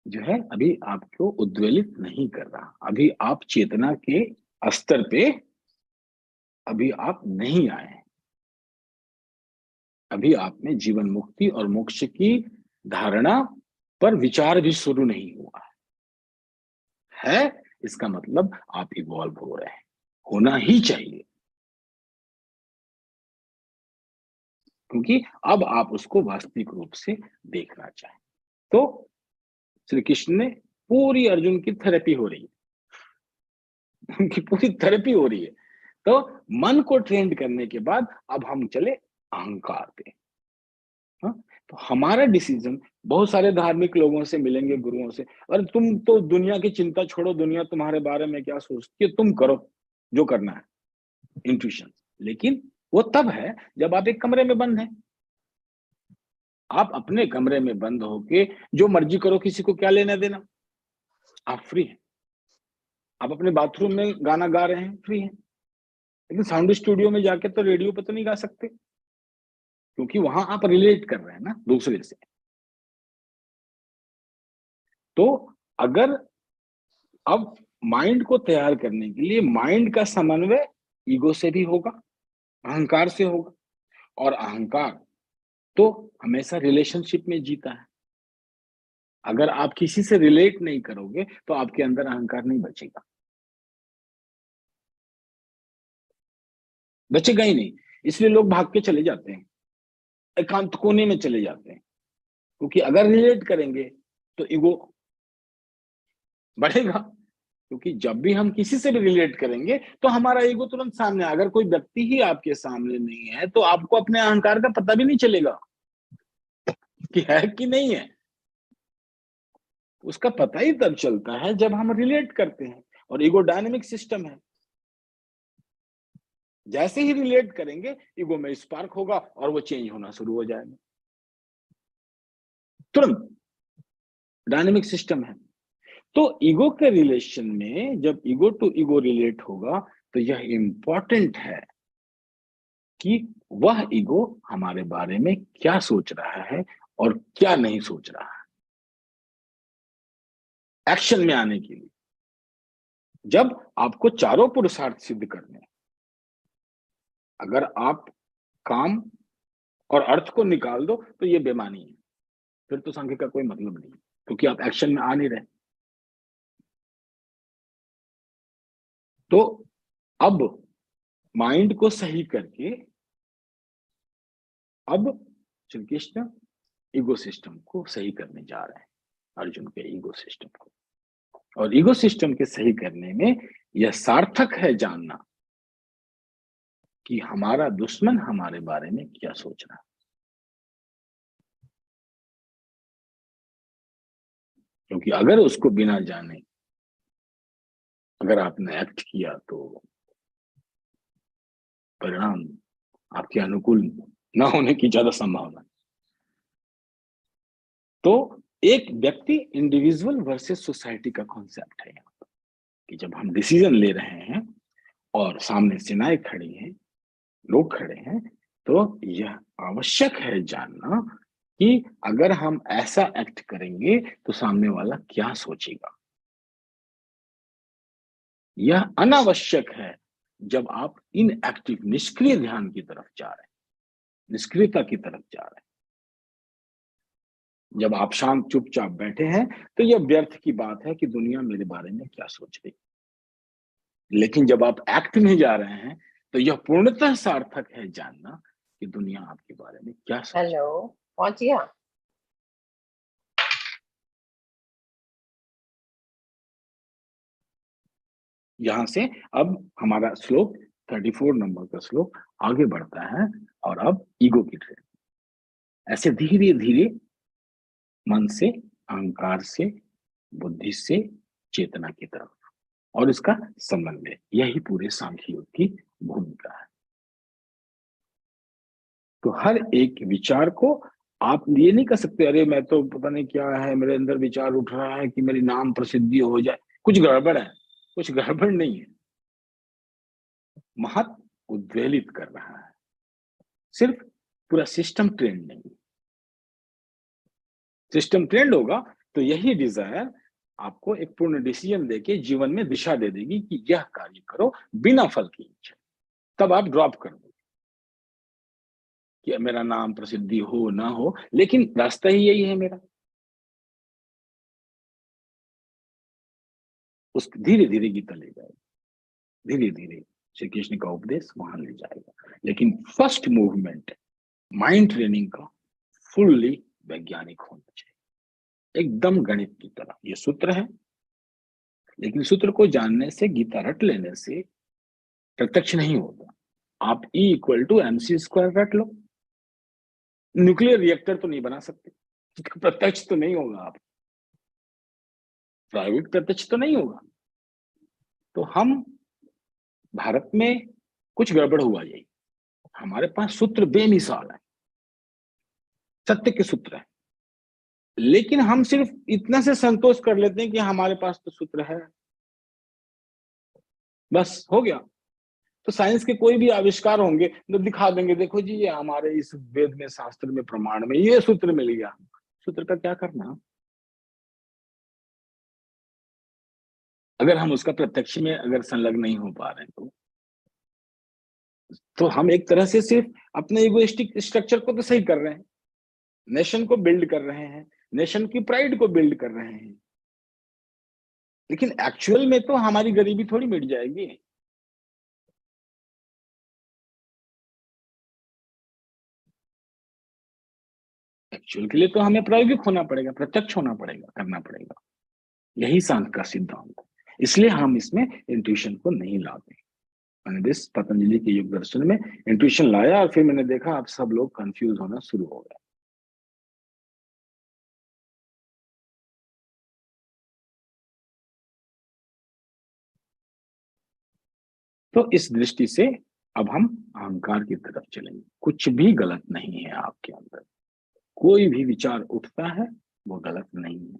जो है अभी आपको उद्वेलित नहीं कर रहा। अभी आप चेतना के स्तर पे अभी आप नहीं आए हैं। अभी आप में जीवन मुक्ति और मोक्ष की धारणा पर विचार भी शुरू नहीं हुआ है। इसका मतलब आप इवॉल्व हो रहे हैं, होना ही चाहिए, क्योंकि अब आप उसको वास्तविक रूप से देखना चाहें। तो श्री कृष्ण ने पूरी अर्जुन की थेरेपी हो रही है, उनकी पूरी थेरेपी हो रही है। तो मन को ट्रेंड करने के बाद अब हम चले अहंकार पे। हाँ? तो हमारा डिसीजन, बहुत सारे धार्मिक लोगों से मिलेंगे, गुरुओं से, और तुम तो दुनिया की चिंता छोड़ो, दुनिया तुम्हारे बारे में क्या सोचती है, तुम करो जो करना है, इंट्यूशन। लेकिन वो तब है जब आप एक कमरे में बंद हैं। आप अपने कमरे में बंद होके जो मर्जी करो, किसी को क्या लेना देना, आप फ्री हैं। आप अपने बाथरूम में गाना गा रहे हैं, फ्री हैं। लेकिन साउंड स्टूडियो में जाके तो रेडियो पे तो नहीं गा सकते, क्योंकि वहां आप रिलेट कर रहे हैं ना दूसरे से। तो अगर अब माइंड को तैयार करने के लिए माइंड का समन्वय ईगो से भी होगा, अहंकार से होगा, और अहंकार तो हमेशा रिलेशनशिप में जीता है। अगर आप किसी से रिलेट नहीं करोगे तो आपके अंदर अहंकार नहीं बचेगा, बचेगा ही नहीं। इसलिए लोग भाग के चले जाते हैं, एकांत कोने में चले जाते हैं, क्योंकि अगर रिलेट करेंगे तो ईगो बढ़ेगा। क्योंकि जब भी हम किसी से भी रिलेट करेंगे तो हमारा ईगो तुरंत सामने, अगर कोई व्यक्ति ही आपके सामने नहीं है तो आपको अपने अहंकार का पता भी नहीं चलेगा कि है कि नहीं है। उसका पता ही तब चलता है जब हम रिलेट करते हैं, और ईगो डायनेमिक सिस्टम है। जैसे ही रिलेट करेंगे ईगो में स्पार्क होगा और वो चेंज होना शुरू हो जाएगा तुरंत। डायनेमिक सिस्टम है। तो ईगो के रिलेशन में जब ईगो टू ईगो रिलेट होगा तो यह इंपॉर्टेंट है कि वह ईगो हमारे बारे में क्या सोच रहा है और क्या नहीं सोच रहा है एक्शन में आने के लिए। जब आपको चारों पुरुषार्थ सिद्ध करने, अगर आप काम और अर्थ को निकाल दो तो ये बेमानी है, फिर तो सांख्य का कोई मतलब नहीं, क्योंकि आप एक्शन में आ नहीं रहे। तो अब माइंड को सही करके अब श्री कृष्ण ईगो सिस्टम को सही करने जा रहे हैं, अर्जुन के ईगो सिस्टम को। और ईगो सिस्टम के सही करने में यह सार्थक है जानना कि हमारा दुश्मन हमारे बारे में क्या सोच रहा है। क्योंकि अगर उसको बिना जाने अगर आपने एक्ट किया तो परिणाम आपके अनुकूल न होने की ज्यादा संभावना है। तो एक व्यक्ति इंडिविजुअल वर्सेस सोसाइटी का कॉन्सेप्ट है यहाँ पर, कि जब हम डिसीजन ले रहे हैं और सामने सेनाएं खड़ी हैं, लोग खड़े हैं, तो यह आवश्यक है जानना कि अगर हम ऐसा एक्ट करेंगे तो सामने वाला क्या सोचेगा। यह अनावश्यक है जब आप इनएक्टिव निष्क्रिय ध्यान की तरफ जा रहे हैं, निष्क्रियता की तरफ जा रहे हैं। जब आप शांत चुपचाप बैठे हैं तो यह व्यर्थ की बात है कि दुनिया मेरे बारे में क्या सोच रही। लेकिन जब आप एक्ट में जा रहे हैं तो यह पूर्णतः सार्थक है जानना कि दुनिया आपके बारे में क्या सोच रही है। हेलो, पहुंच गया? यहां से अब हमारा श्लोक 34 नंबर का श्लोक आगे बढ़ता है, और अब ईगो की ट्रेन ऐसे धीरे धीरे मन से, अहंकार से, बुद्धि से चेतना की तरफ, और इसका समन्वय, यही पूरे सांख्य योग की भूमिका है। तो हर एक विचार को आप ये नहीं कर सकते अरे मैं तो पता नहीं क्या है, मेरे अंदर विचार उठ रहा है कि मेरी नाम प्रसिद्धि हो जाए, कुछ गड़बड़ है। कुछ गड़बड़ नहीं है, महत्व उद्वेलित कर रहा है, सिर्फ पूरा सिस्टम ट्रेंड नहीं। सिस्टम ट्रेंड होगा तो यही डिजायर आपको एक पूर्ण डिसीजन देके जीवन में दिशा दे देगी कि यह कार्य करो बिना फल की इच्छा। तब आप ड्रॉप कर दो कि मेरा नाम प्रसिद्धि हो ना हो, लेकिन रास्ता ही यही है मेरा। उस धीरे धीरे गीता ले जाएगा, धीरे धीरे श्री कृष्ण का उपदेश वहां ले जाएगा। लेकिन फर्स्ट मूवमेंट माइंड ट्रेनिंग का फुल्ली वैज्ञानिक होना चाहिए, एकदम गणित की तरह। ये सूत्र है, लेकिन सूत्र को जानने से, गीता रट लेने से प्रत्यक्ष नहीं होता। आप E=mc² रट लो, न्यूक्लियर रिएक्टर तो नहीं बना सकते, प्रत्यक्ष तो नहीं होगा, आप प्रायोगिक प्रत्यक्ष तो नहीं होगा। तो हम भारत में कुछ गड़बड़ हुआ, यही हमारे पास सूत्र बेमिसाल है, सत्य के सूत्र है, लेकिन हम सिर्फ इतना से संतोष कर लेते हैं कि हमारे पास तो सूत्र है, बस हो गया। तो साइंस के कोई भी आविष्कार होंगे तो दिखा देंगे, देखो जी ये हमारे इस वेद में, शास्त्र में, प्रमाण में ये सूत्र मिल गया। सूत्र का क्या करना अगर हम उसका प्रत्यक्ष में अगर संलग्न नहीं हो पा रहे हैं तो। तो हम एक तरह से सिर्फ अपने इगोइस्टिक स्ट्रक्चर को तो सही कर रहे हैं, नेशन को बिल्ड कर रहे हैं, नेशन की प्राइड को बिल्ड कर रहे हैं, लेकिन एक्चुअल में तो हमारी गरीबी थोड़ी मिट जाएगी। एक्चुअल के लिए तो हमें प्रायोगिक होना पड़ेगा, प्रत्यक्ष होना पड़ेगा, करना पड़ेगा। यही सांख्य का सिद्धांत है। इसलिए हम इसमें इंट्यूशन को नहीं लाते। मैंने इस पतंजलि के योग दर्शन में इंट्यूशन लाया और फिर मैंने देखा आप सब लोग कंफ्यूज होना शुरू हो गए। तो इस दृष्टि से अब हम अहंकार की तरफ चलेंगे। कुछ भी गलत नहीं है आपके अंदर, कोई भी विचार उठता है वो गलत नहीं है,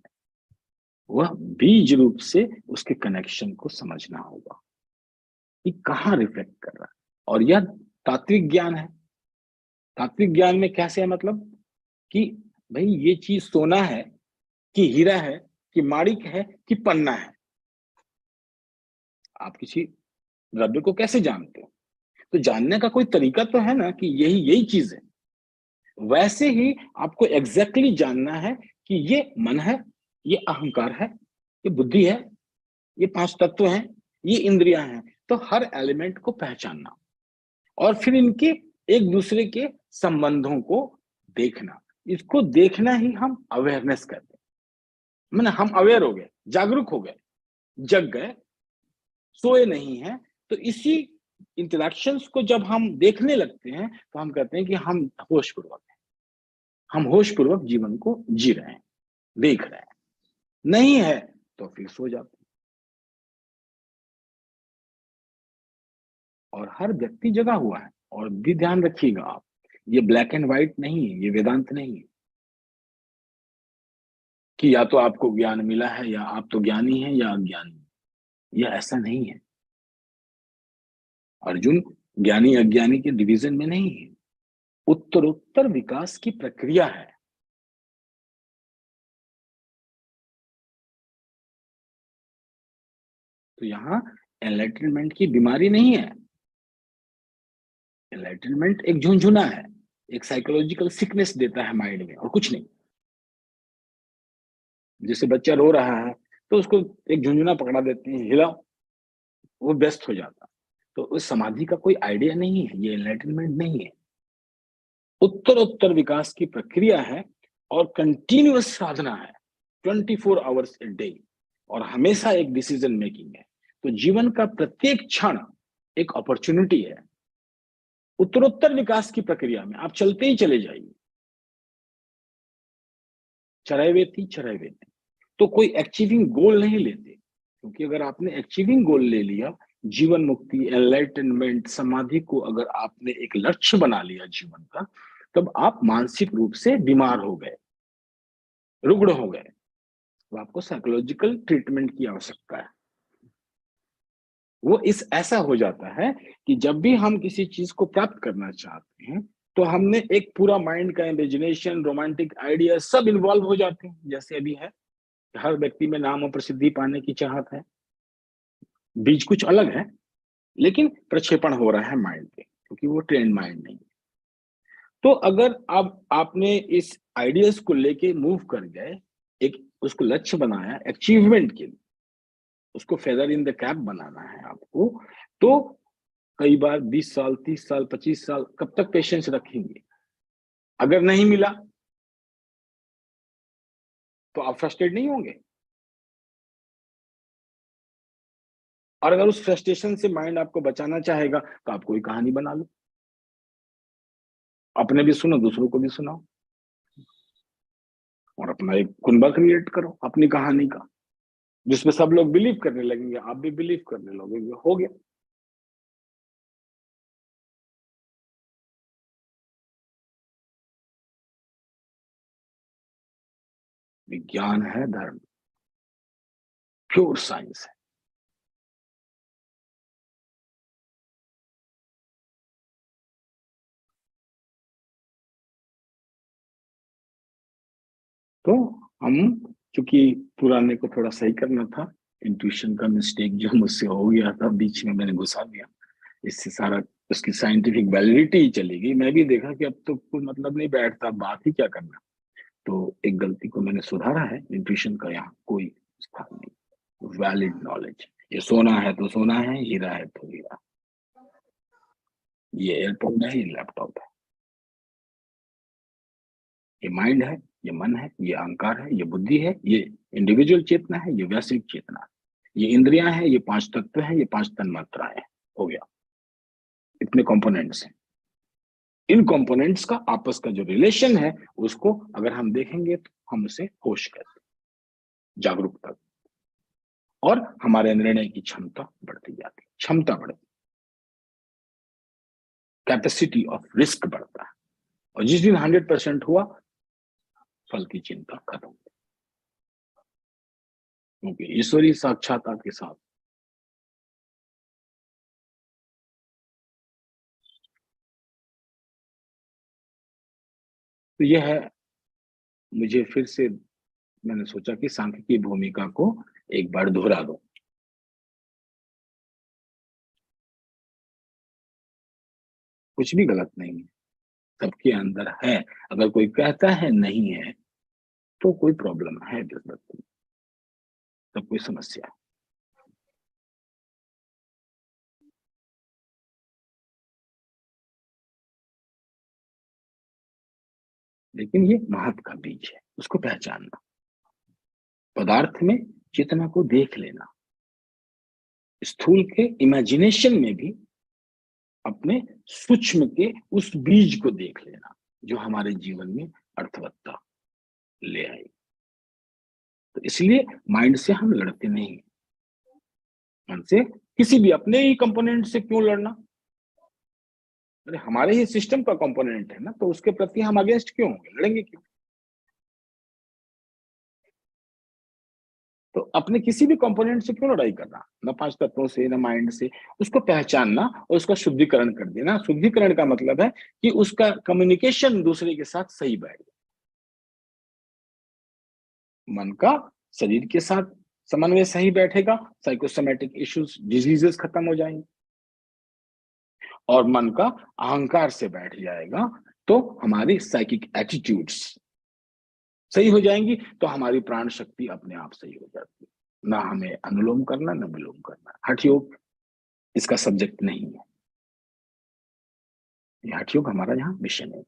वह बीज रूप से उसके कनेक्शन को समझना होगा कि कहाँ रिफ्लेक्ट कर रहा है। और यह तात्विक ज्ञान है। तात्विक ज्ञान में कैसे है, मतलब कि भाई ये चीज सोना है कि हीरा है कि माणिक है कि पन्ना है। आप किसी द्रव्य को कैसे जानते हो? तो जानने का कोई तरीका तो है ना कि यही चीज है। वैसे ही आपको एग्जैक्टली जानना है कि ये मन है, ये अहंकार है, ये बुद्धि है, ये 5 तत्व हैं, ये इंद्रियां हैं। तो हर एलिमेंट को पहचानना और फिर इनके एक दूसरे के संबंधों को देखना, इसको देखना ही हम अवेयरनेस कहते हैं। मैंने हम अवेयर हो गए, जागरूक हो गए, जग गए, सोए नहीं है। तो इसी इंटरेक्शंस को जब हम देखने लगते हैं तो हम कहते हैं कि हम होशपूर्वक हैं, हम होशपूर्वक जीवन को जी रहे हैं, देख रहे हैं। नहीं है तो फिर सो जाते हैं। और हर व्यक्ति जगा हुआ है। और भी ध्यान रखिएगा आप, ये ब्लैक एंड व्हाइट नहीं है, ये वेदांत नहीं है कि या तो आपको ज्ञान मिला है या आप तो ज्ञानी हैं या अज्ञानी। यह ऐसा नहीं है। अर्जुन ज्ञानी अज्ञानी के डिवीजन में नहीं है, उत्तरोत्तर विकास की प्रक्रिया है। तो यहाँ एनलाइटनमेंट की बीमारी नहीं है। एनलाइटनमेंट एक झुंझुना है, एक साइकोलॉजिकल सिकनेस देता है माइंड में, और कुछ नहीं। जैसे बच्चा रो रहा है तो उसको एक झुंझुना पकड़ा देते हैं, हिलाओ, वो व्यस्त हो जाता। तो उस समाधि का कोई आइडिया नहीं है, ये एनलाइटनमेंट नहीं है। उत्तरोत्तर विकास की प्रक्रिया है और कंटिन्यूअस साधना है, 24 आवर्स ए डे, और हमेशा एक डिसीजन मेकिंग है। तो जीवन का प्रत्येक क्षण एक अपॉर्चुनिटी है। उत्तरोत्तर विकास की प्रक्रिया में आप चलते ही चले जाइए, चरैवेति। तो कोई अचीविंग गोल नहीं लेते, क्योंकि अगर आपने अचीविंग गोल ले लिया, जीवन मुक्ति, एनलाइटनमेंट, समाधि को अगर आपने एक लक्ष्य बना लिया जीवन का, तब आप मानसिक रूप से बीमार हो गए, रुग्ण हो गए, तो आपको साइकोलॉजिकल ट्रीटमेंट की आवश्यकता है। वो इस ऐसा हो जाता है कि जब भी हम किसी चीज को प्राप्त करना चाहते हैं तो हमने एक पूरा माइंड का इमेजिनेशन, रोमांटिक आइडिया सब इन्वॉल्व हो जाते हैं। जैसे अभी है, हर व्यक्ति में नाम और प्रसिद्धि पाने की चाहत है, बीज कुछ अलग है लेकिन प्रक्षेपण हो रहा है माइंड पे, क्योंकि वो ट्रेंड माइंड नहीं है। तो अगर आपने इस आइडियाज को लेके मूव कर गए, एक उसको लक्ष्य बनाया अचीवमेंट के लिए, उसको फेदर इन द कैप बनाना है आपको, तो कई बार 20 साल, 30 साल, 25 साल कब तक पेशेंस रखेंगे? अगर नहीं मिला तो आप फ्रस्ट्रेट नहीं होंगे? और अगर उस फ्रस्ट्रेशन से माइंड आपको बचाना चाहेगा तो आप कोई कहानी बना लो, अपने भी सुनो, दूसरों को भी सुनाओ, और अपना एक कुनबा क्रिएट करो अपनी कहानी का, जिसमें सब लोग बिलीव करने लगेंगे, आप भी बिलीव करने लगोगे, हो गया। विज्ञान है धर्म, प्योर साइंस है। तो हम, चूंकि पुराने को थोड़ा सही करना था, इंट्यूशन का मिस्टेक जो मुझसे हो गया था, बीच में मैंने घुसा दिया, इससे सारा उसकी साइंटिफिक वैलिडिटी ही चली गई। मैं भी देखा कि अब तो कोई मतलब नहीं बैठता, बात ही क्या करना। तो एक गलती को मैंने सुधारा है, इंट्यूशन का यहाँ कोई स्थान नहीं, वैलिड नॉलेज। ये सोना है तो सोना है, हीरा है तो हीरा, ये एयरपोर्ट है, ये लैपटॉप है, ये माइंड है, ये मन है, ये अहंकार है, ये बुद्धि है, ये इंडिविजुअल चेतना है, ये वैश्विक चेतना है, ये इंद्रियां हैं, ये 5 तत्व हैं, ये 5 तन्मात्राएं हैं। हो गया, इतने कंपोनेंट्स हैं। इन कंपोनेंट्स का आपस का जो रिलेशन है, उसको अगर हम देखेंगे तो हम उसे होश कहते हैं, जागरूकता। और हमारे निर्णय की क्षमता बढ़ती जाती है, क्षमता बढ़ती, कैपेसिटी ऑफ रिस्क बढ़ता है। और जिस दिन 100% हुआ, फल की चिंता खत्म, क्योंकि ईश्वरीय साक्षात्कार के साथ तो यह है। मुझे फिर से मैंने सोचा कि सांख्य की भूमिका को एक बार दोहरा दो। कुछ भी गलत नहीं है, सबके अंदर है। अगर कोई कहता है नहीं है तो कोई प्रॉब्लम है, तब कोई समस्या है। लेकिन ये महत्व का बीज है, उसको पहचानना, पदार्थ में चेतना को देख लेना, स्थूल के इमेजिनेशन में भी अपने सूक्ष्म के उस बीज को देख लेना जो हमारे जीवन में अर्थवत्ता ले आए। तो इसलिए माइंड से हम लड़ते नहीं, मन से किसी भी अपने ही कंपोनेंट से क्यों लड़ना? अरे हमारे ही सिस्टम का कंपोनेंट है ना, तो उसके प्रति हम अगेंस्ट क्यों होंगे, लड़ेंगे क्यों? तो अपने किसी भी कंपोनेंट से क्यों लड़ाई करना, न 5 तत्वों से, न माइंड से। उसको पहचानना और उसका शुद्धिकरण कर देना। शुद्धिकरण का मतलब है कि उसका कम्युनिकेशन दूसरे के साथ सही बैठ जाए। मन का शरीर के साथ समन्वय सही बैठेगा, साइकोसोमैटिक इश्यूज, डिजीजेस खत्म हो जाएंगे। और मन का अहंकार से बैठ जाएगा तो हमारी साइकिक एटीट्यूड्स सही हो जाएंगी, तो हमारी प्राण शक्ति अपने आप सही हो जाती है। ना हमें अनुलोम करना, ना विलोम करना। हठ योग इसका सब्जेक्ट नहीं है, ये हठ योग हमारा यहाँ विषय नहीं।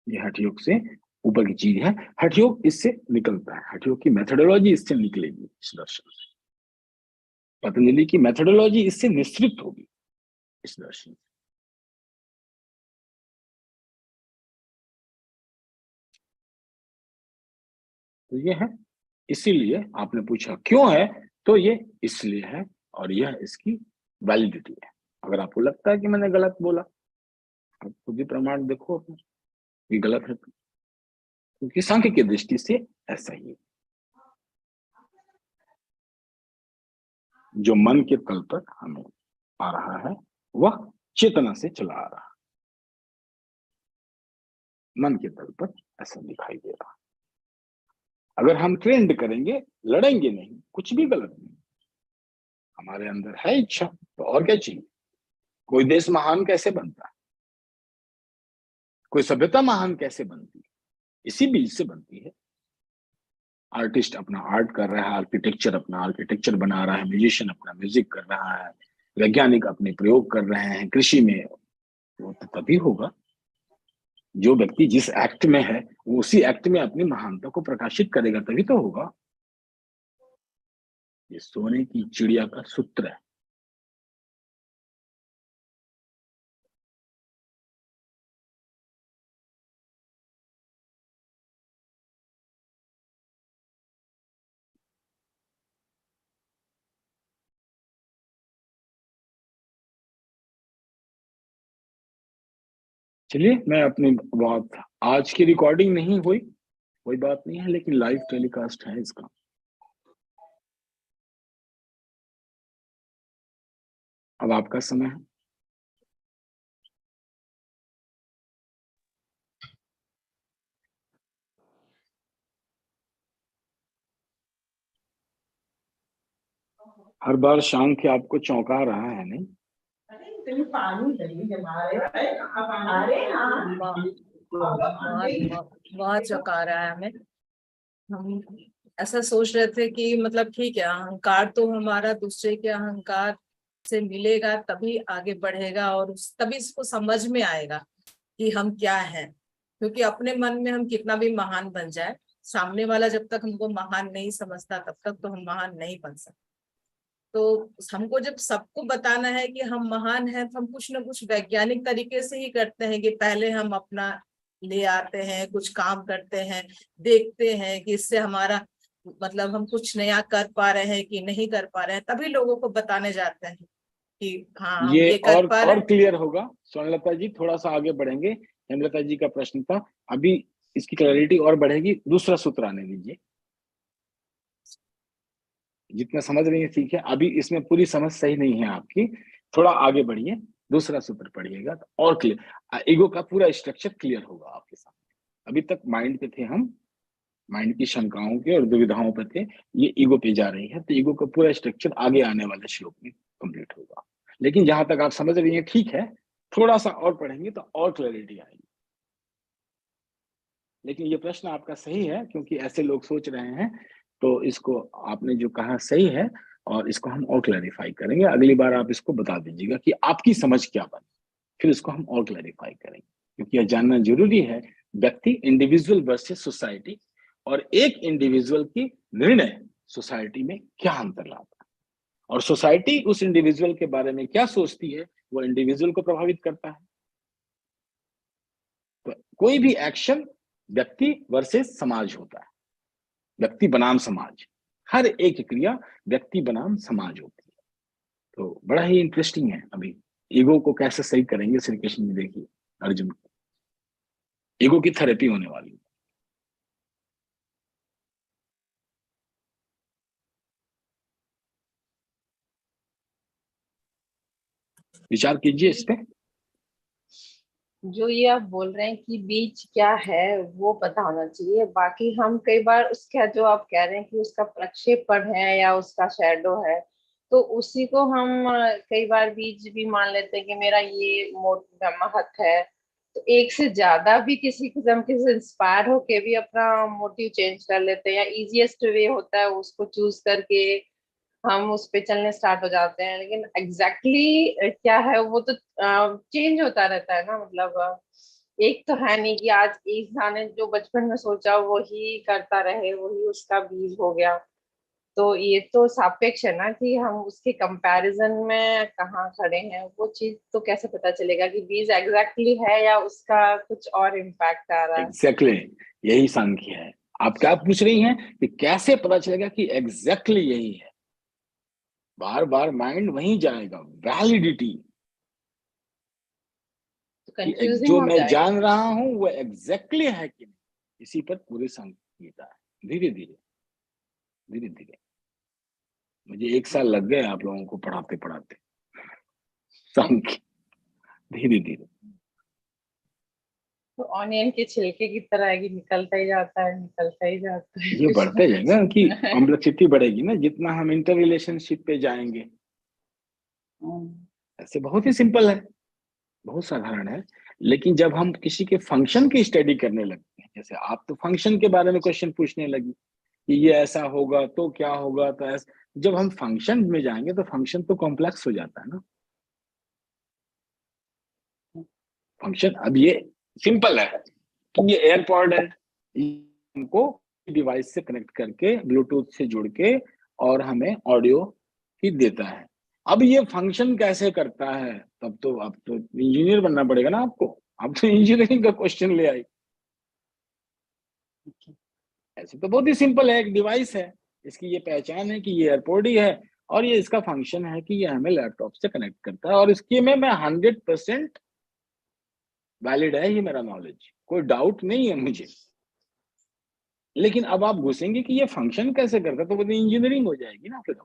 ये हठ योग से ऊपर की चीज है। हठ योग इससे निकलता है, हठ योग की मेथोडोलॉजी इससे निकलेगी इस दर्शन से। पतंजलि की मेथोडोलॉजी इससे निश्चित होगी इस दर्शन से। तो ये है, इसीलिए आपने पूछा क्यों है, तो ये इसलिए है और यह इसकी वैलिडिटी है। अगर आपको लगता है कि मैंने गलत बोला, आप खुद ही प्रमाण देखो अपने कि गलत है, क्योंकि सांख्य की दृष्टि से ऐसा ही है। जो मन के तल पर हमें आ रहा है वह चेतना से चला आ रहा है, मन के तल पर ऐसा दिखाई दे रहा है। अगर हम ट्रेंड करेंगे, लड़ेंगे नहीं, कुछ भी गलत नहीं, हमारे अंदर है इच्छा, तो और क्या चाहिए? कोई देश महान कैसे बनता है, कोई सभ्यता महान कैसे बनती है? इसी बीज से बनती है। आर्टिस्ट अपना आर्ट कर रहा है, आर्किटेक्चर अपना आर्किटेक्चर बना रहा है, म्यूजिशियन अपना म्यूजिक कर रहा है, वैज्ञानिक अपने प्रयोग कर रहे हैं कृषि में, वो तो तभी होगा। जो व्यक्ति जिस एक्ट में है वो उसी एक्ट में अपनी महानता को प्रकाशित करेगा, तभी तो होगा। ये सोने की चिड़िया का सूत्र है। चलिए, मैं अपनी बात, आज की रिकॉर्डिंग नहीं हुई कोई बात नहीं है, लेकिन लाइव टेलीकास्ट है इसका। अब आपका समय है। हर बार शांत के आपको चौंका रहा है नहीं? बहुत चौंका रहा है हमें। हम ऐसा सोच रहे थे कि मतलब ठीक है, अहंकार तो हमारा दूसरे के अहंकार से मिलेगा तभी आगे बढ़ेगा और तभी इसको समझ में आएगा कि हम क्या हैं। क्योंकि अपने मन में हम कितना भी महान बन जाए, सामने वाला जब तक हमको महान नहीं समझता तब तक तो हम महान नहीं बन सकते। तो हमको जब सबको बताना है कि हम महान हैं तो हम कुछ ना कुछ वैज्ञानिक तरीके से ही करते हैं कि पहले हम अपना ले आते हैं, कुछ काम करते हैं, देखते हैं कि इससे हमारा मतलब हम कुछ नया कर पा रहे हैं कि नहीं कर पा रहे हैं, तभी लोगों को बताने जाते हैं कि हाँ हम ये ये कर पा रहे और हैं। क्लियर होगा। स्वर्णलता जी थोड़ा सा आगे बढ़ेंगे। हेमलता जी का प्रश्न था, अभी इसकी क्लैरिटी और बढ़ेगी। दूसरा सूत्र आने दीजिए। जितना समझ रही है ठीक है, अभी इसमें पूरी समझ सही नहीं है आपकी, थोड़ा आगे बढ़िए, दूसरा सूत्र पढ़िएगा तो और क्लियर, ईगो का पूरा स्ट्रक्चर क्लियर होगा आपके सामने। अभी तक माइंड पे थे हम, माइंड की शंकाओं के और दुविधाओं पे थे, ये ईगो पे जा रही है, तो ईगो का पूरा स्ट्रक्चर आगे आने वाले श्लोक में कंप्लीट होगा। लेकिन जहां तक आप समझ रही हैं ठीक है, थोड़ा सा और पढ़ेंगे तो और क्लैरिटी आएगी। लेकिन ये प्रश्न आपका सही है, क्योंकि ऐसे लोग सोच रहे हैं, तो इसको आपने जो कहा सही है, और इसको हम और क्लैरिफाई करेंगे। अगली बार आप इसको बता दीजिएगा कि आपकी समझ क्या बनी, फिर इसको हम और क्लैरिफाई करेंगे। क्योंकि यह जानना जरूरी है, व्यक्ति इंडिविजुअल वर्सेस सोसाइटी, और एक इंडिविजुअल की निर्णय सोसाइटी में क्या अंतर लाता है, और सोसाइटी उस इंडिविजुअल के बारे में क्या सोचती है, वो इंडिविजुअल को प्रभावित करता है। तो कोई भी एक्शन व्यक्ति वर्सेस समाज होता है, व्यक्ति बनाम समाज, हर एक क्रिया व्यक्ति बनाम समाज होती है। तो बड़ा ही इंटरेस्टिंग है। अभी ईगो को कैसे सही करेंगे श्री कृष्ण जी, देखिए अर्जुन, ईगो की थेरेपी होने वाली है। विचार कीजिए इस पे। जो ये आप बोल रहे हैं कि बीज क्या है वो पता होना चाहिए। बाकी हम कई बार उसका जो आप कह रहे हैं कि उसका प्रक्षेपण है या उसका शैडो है, तो उसी को हम कई बार बीज भी मान लेते हैं कि मेरा ये महत्व है। तो एक से ज्यादा भी किसी किस्म के से इंस्पायर होके भी अपना मोटिव चेंज कर लेते हैं, या इजीएस्ट वे होता है उसको चूज करके हम उस पे चलने स्टार्ट हो जाते हैं। लेकिन एग्जैक्टली क्या है वो तो चेंज होता रहता है ना। मतलब एक तो है नहीं कि आज इंसान ने जो बचपन में सोचा वही करता रहे, वही उसका बीज हो गया। तो ये तो सापेक्ष है ना कि हम उसके कंपैरिजन में कहाँ खड़े हैं। वो चीज तो कैसे पता चलेगा कि बीज एग्जैक्टली है या उसका कुछ और इम्पैक्ट आ रहा है। एग्जैक्टली यही सांख्य है। आप क्या पूछ रही हैं कि कैसे पता चलेगा कि एग्जैक्टली यही है? बार बार माइंड वहीं जाएगा, वैलिडिटी, कि कंफ्यूजिंग जो हो मैं जाएगा। जान रहा हूं वो एग्जैक्टली है कि नहीं, इसी पर पूरी संगीता है। धीरे धीरे धीरे धीरे, मुझे 1 साल लग गए आप लोगों को पढ़ाते पढ़ाते, सांख्य धीरे धीरे। तो ऑनियन के छिलके की तरह है कि निकलता ही जाता है, निकलता ही जाता है ये कुछ ना बढ़ते जाएगा कुछ। कि कॉम्प्लेक्सिटी बढ़ेगी ना, जितना हम इंटर रिलेशनशिप पे जाएंगे। ऐसे बहुत ही सिंपल है, बहुत साधारण है। लेकिन जब हम किसी के फंक्शन की स्टडी करने लगते हैं, जैसे आप तो फंक्शन के बारे में क्वेश्चन पूछने लगी कि ये ऐसा होगा तो क्या होगा, तो ऐसा, जब हम फंक्शन में जाएंगे तो फंक्शन तो कॉम्प्लेक्स हो जाता है ना। फंक्शन अब ये सिंपल है कि ये एयरपॉड है, हमको डिवाइस से कनेक्ट करके ब्लूटूथ से जुड़ के और हमें ऑडियो ही देता है। अब ये फंक्शन कैसे करता है, तब तो अब तो इंजीनियर बनना पड़ेगा ना आपको। अब तो इंजीनियरिंग का क्वेश्चन ले आई। ऐसे तो बहुत ही सिंपल है, एक डिवाइस है, इसकी ये पहचान है कि ये एयरपोर्ट ही है, और ये इसका फंक्शन है कि ये हमें लैपटॉप से कनेक्ट करता है, और इसके में मैं 100% वैलिड है ये मेरा नॉलेज, कोई डाउट नहीं है मुझे। लेकिन अब आप घुसेंगे कि ये फंक्शन कैसे करता है, तो वो इंजीनियरिंग हो जाएगी ना फिर।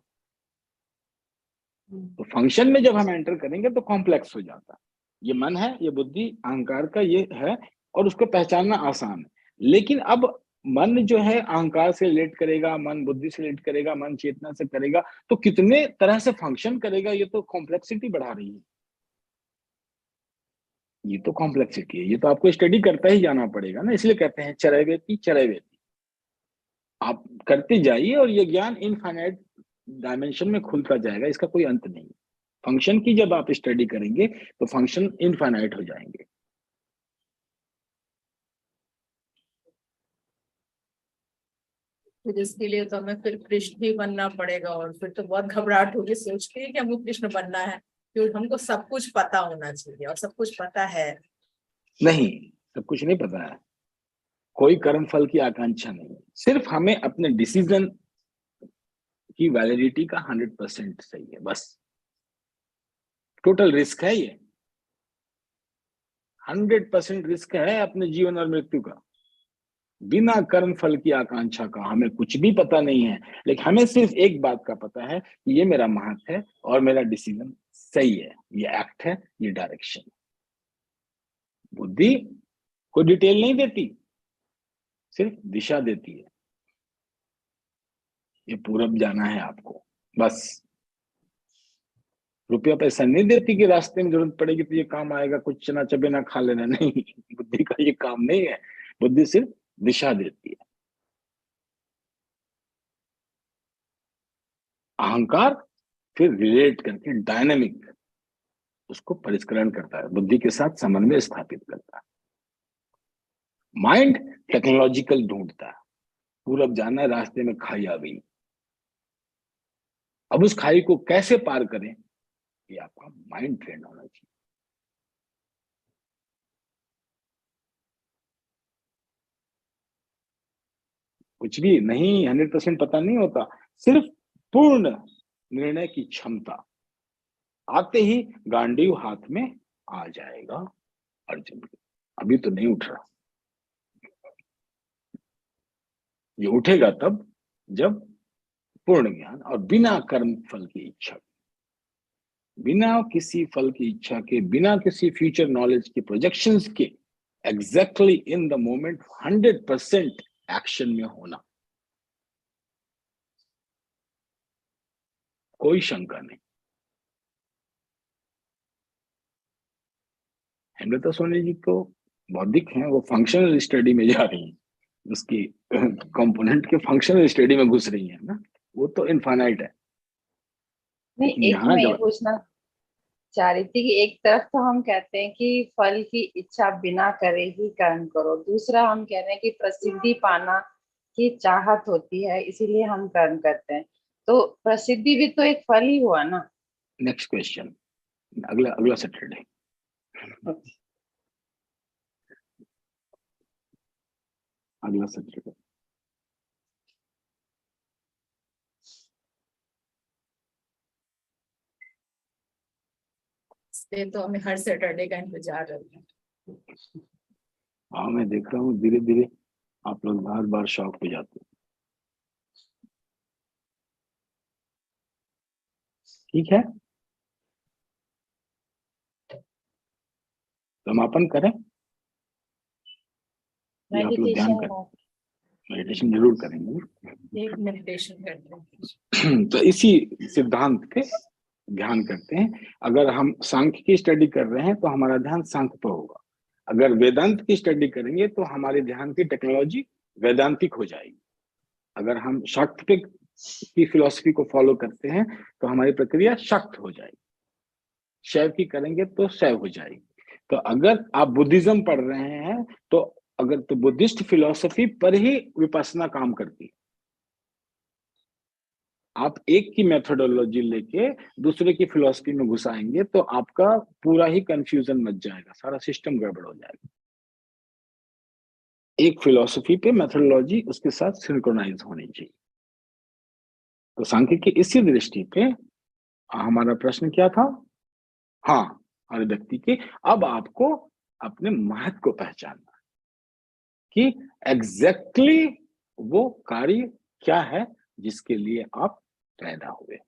तो फंक्शन में जब हम एंटर करेंगे तो कॉम्प्लेक्स हो जाता है। ये मन है, ये बुद्धि, अहंकार का ये है, और उसको पहचानना आसान है। लेकिन अब मन जो है अहंकार से रिलेट करेगा, मन बुद्धि से रिलेट करेगा, मन चेतना से करेगा, तो कितने तरह से फंक्शन करेगा, ये तो कॉम्प्लेक्सिटी बढ़ा रही है। ये तो कॉम्प्लेक्सिटी है, ये तो आपको स्टडी करता ही जाना पड़ेगा ना, इसलिए कहते हैं चरैवेति चरैवेति। आप करते जाइए और ये ज्ञान इनफाइनाइट डायमेंशन में खुलता जाएगा, इसका कोई अंत नहीं। फंक्शन की जब आप स्टडी करेंगे तो फंक्शन इनफाइनाइट हो जाएंगे। फिर इसके लिए तो हमें फिर कृष्ण भी बनना पड़ेगा, और फिर तो बहुत घबराहट होगी सोच के कि हमको कृष्ण बनना है, क्योंकि हमको सब कुछ पता होना चाहिए, और सब कुछ पता है नहीं, सब कुछ नहीं पता है, कोई कर्म फल की आकांक्षा नहीं, सिर्फ हमें अपने डिसीजन की वैलिडिटी का 100% सही है बस। टोटल रिस्क है ये, 100% रिस्क है अपने जीवन और मृत्यु का। बिना कर्म फल की आकांक्षा का हमें कुछ भी पता नहीं है, लेकिन हमें सिर्फ एक बात का पता है कि ये मेरा महत्व है और मेरा डिसीजन सही है, ये एक्ट है, ये डायरेक्शन। बुद्धि कोई डिटेल नहीं देती, सिर्फ दिशा देती है। ये पूरब जाना है आपको, बस। रुपया पैसा नहीं देती कि रास्ते में जरूरत पड़ेगी तो ये काम आएगा, कुछ चना चबेना खा लेना, नहीं। बुद्धि का ये काम नहीं है, बुद्धि सिर्फ दिशा देती है। अहंकार फिर रिलेट करके डायनेमिक उसको परिष्करण करता है, बुद्धि के साथ समन्वय स्थापित करता है। माइंड टेक्नोलॉजिकल ढूंढता है, पूरब जाना है, रास्ते में खाई आ गई, अब उस खाई को कैसे पार करें, ये आपका माइंड ट्रेन होना चाहिए। कुछ भी नहीं 100% पता नहीं होता, सिर्फ पूर्ण निर्णय की क्षमता। आते ही गांडीव हाथ में आ जाएगा अर्जुन के, अभी तो नहीं उठ रहा। ये उठेगा तब जब पूर्ण ज्ञान और बिना कर्म फल की इच्छा, बिना किसी फल की इच्छा के, बिना किसी फ्यूचर नॉलेज के, प्रोजेक्शंस के, exactly in the moment 100% action में होना, कोई शंका नहीं। हेमलता सोनी जी तो बौद्धिक हैं, वो फंक्शनल स्टडी में जा रही हैं, उसकी कंपोनेंट के फंक्शनल स्टडी में घुस रही है ना, वो तो इनफाइनाइट है। नहीं, एक यहाँ मैं ये जब पूछना चाह रही थी कि एक तरफ तो हम कहते हैं कि फल की इच्छा बिना करे ही कर्म करो, दूसरा हम कह रहे हैं कि प्रसिद्धि पाना की चाहत होती है इसीलिए हम कर्म करते हैं, तो प्रसिद्धि भी तो एक फल ही हुआ ना। नेक्स्ट क्वेश्चन, अगला सैटरडे। अगला सैटरडे इसलिए तो हमें हर सैटरडे का इंतजार रहता है। हाँ, मैं देख रहा हूँ धीरे धीरे आप लोग बार बार शॉक हो जाते हैं। ठीक है, समापन करें या आप लोग ध्यान करें? मेडिटेशन जरूर करेंगे। एक मेडिटेशन करते हैं। तो इसी सिद्धांत पे ध्यान करते हैं। अगर हम सांख्य की स्टडी कर रहे हैं तो हमारा ध्यान सांख्य पर होगा, अगर वेदांत की स्टडी करेंगे तो हमारे ध्यान की टेक्नोलॉजी वेदांतिक हो जाएगी, अगर हम शाक्त की फिलॉसफी को फॉलो करते हैं तो हमारी प्रक्रिया शाक्त हो जाएगी, शैव की करेंगे तो शैव हो जाएगी। तो अगर आप बुद्धिज्म पढ़ रहे हैं तो अगर तो बुद्धिस्ट फिलॉसफी पर ही विपස්සना काम करती है। आप एक की मेथोडोलॉजी लेके दूसरे की फिलॉसफी में घुसाएंगे तो आपका पूरा ही कंफ्यूजन मच जाएगा, सारा सिस्टम गड़बड़ हो जाएगा। एक फिलॉसफी पे मेथोडोलॉजी उसके साथ सिंक्रोनाइज होनी चाहिए। तो सांख्य की इसी दृष्टि पे हमारा प्रश्न क्या था? हाँ, हर व्यक्ति के अब आपको अपने महत्व को पहचानना कि एग्जैक्टली वो कार्य क्या है जिसके लिए आप पैदा हुए,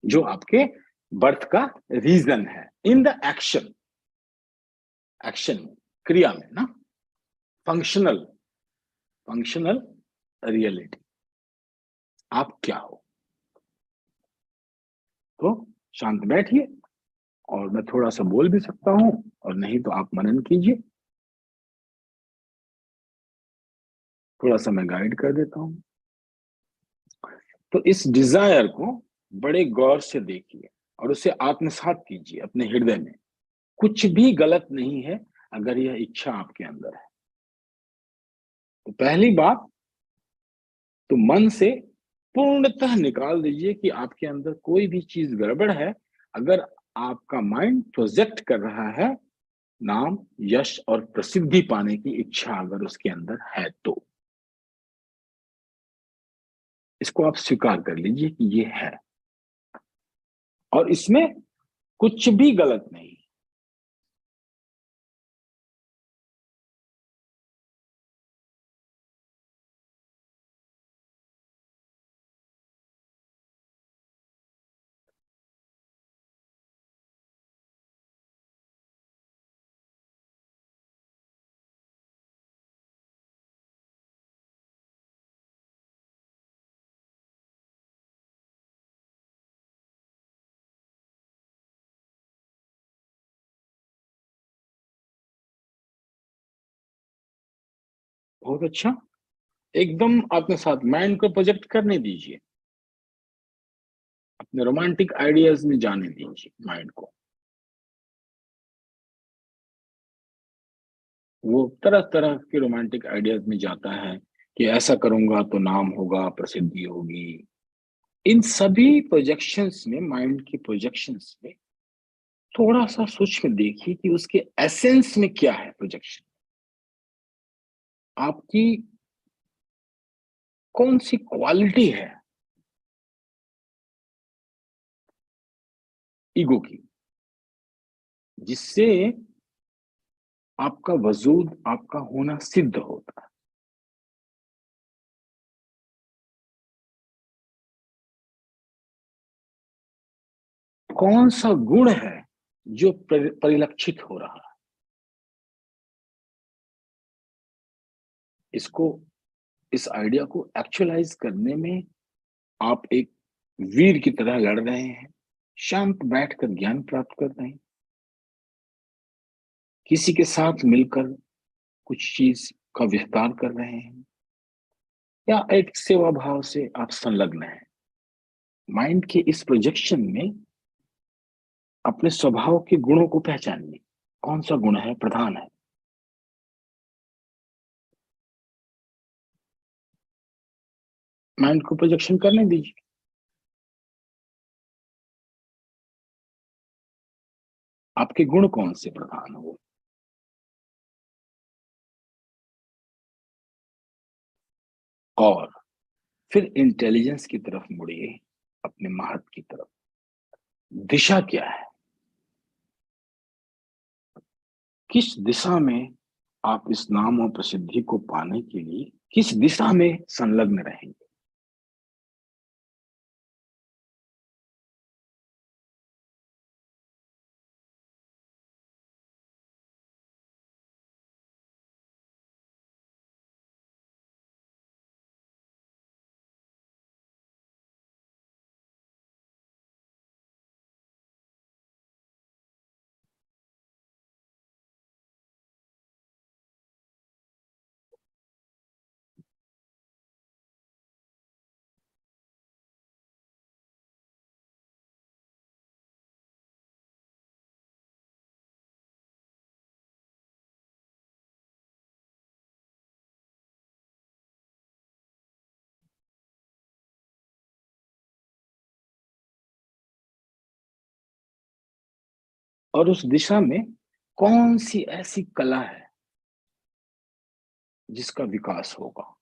जो आपके बर्थ का रीजन है इन द एक्शन क्रिया में ना, फंक्शनल फंक्शनल रियलिटी, आप क्या हो। तो शांत बैठिए, और मैं थोड़ा सा बोल भी सकता हूं, और नहीं तो आप मनन कीजिए, थोड़ा सा मैं गाइड कर देता हूं। तो इस डिजायर को बड़े गौर से देखिए और उसे आत्मसात कीजिए अपने हृदय में। कुछ भी गलत नहीं है अगर यह इच्छा आपके अंदर है। तो पहली बात, तो मन से पूर्णतः निकाल दीजिए कि आपके अंदर कोई भी चीज गड़बड़ है। अगर आपका माइंड प्रोजेक्ट कर रहा है नाम, यश और प्रसिद्धि पाने की इच्छा अगर उसके अंदर है, तो इसको आप स्वीकार कर लीजिए कि ये है, और इसमें कुछ भी गलत नहीं। बहुत अच्छा, एकदम आत्मसात, माइंड को प्रोजेक्ट करने दीजिए, अपने रोमांटिक आइडियाज में जाने दीजिए माइंड को। वो तरह तरह के रोमांटिक आइडियाज में जाता है कि ऐसा करूंगा तो नाम होगा, प्रसिद्धि होगी। इन सभी प्रोजेक्शंस में, माइंड की प्रोजेक्शंस में थोड़ा सा सूक्ष्म देखिए कि उसके एसेंस में क्या है। प्रोजेक्शन आपकी कौन सी क्वालिटी है ईगो की, जिससे आपका वजूद, आपका होना सिद्ध होता है। कौन सा गुण है जो परिलक्षित हो रहा है। इसको, इस आइडिया को एक्चुअलाइज करने में आप एक वीर की तरह लड़ रहे हैं, शांत बैठकर ज्ञान प्राप्त कर रहे हैं, किसी के साथ मिलकर कुछ चीज का विस्तार कर रहे हैं, या एक सेवा भाव से आप संलग्न हैं। माइंड के इस प्रोजेक्शन में अपने स्वभाव के गुणों को पहचानिए, कौन सा गुण है प्रधान है। माइंड को प्रोजेक्शन करने दीजिए। आपके गुण कौन से प्रधान हो। और फिर इंटेलिजेंस की तरफ मुड़िए, अपने महत्व की तरफ। दिशा क्या है, किस दिशा में आप इस नाम और प्रसिद्धि को पाने के लिए किस दिशा में संलग्न रहेंगे। और उस दिशा में कौन सी ऐसी कला है जिसका विकास होगा।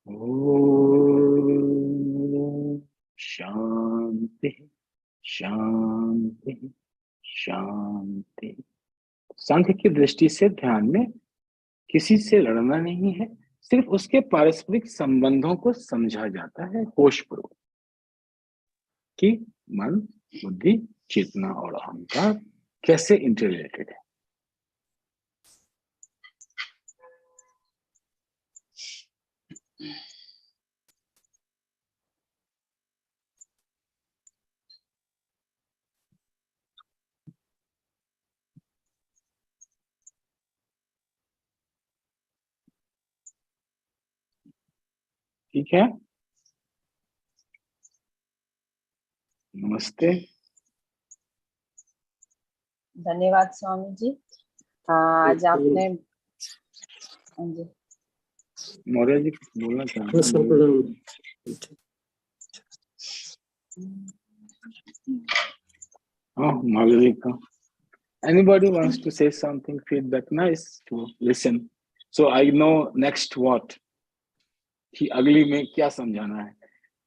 ओम शांति शांति शांति। सांख्य की दृष्टि से ध्यान में किसी से लड़ना नहीं है, सिर्फ उसके पारस्परिक संबंधों को समझा जाता है कोशपूर्वक कि मन, बुद्धि, चेतना और अहंकार कैसे इंटररिलेटेड है। ठीक है, नमस्ते। धन्यवाद स्वामी जी। आज आपने, हाँ जी, मौर्य जी बोलना चाह रहे हैं? मालवी का anybody wants to say something, feedback, nice to listen, so I know next what कि अगली में क्या समझाना है।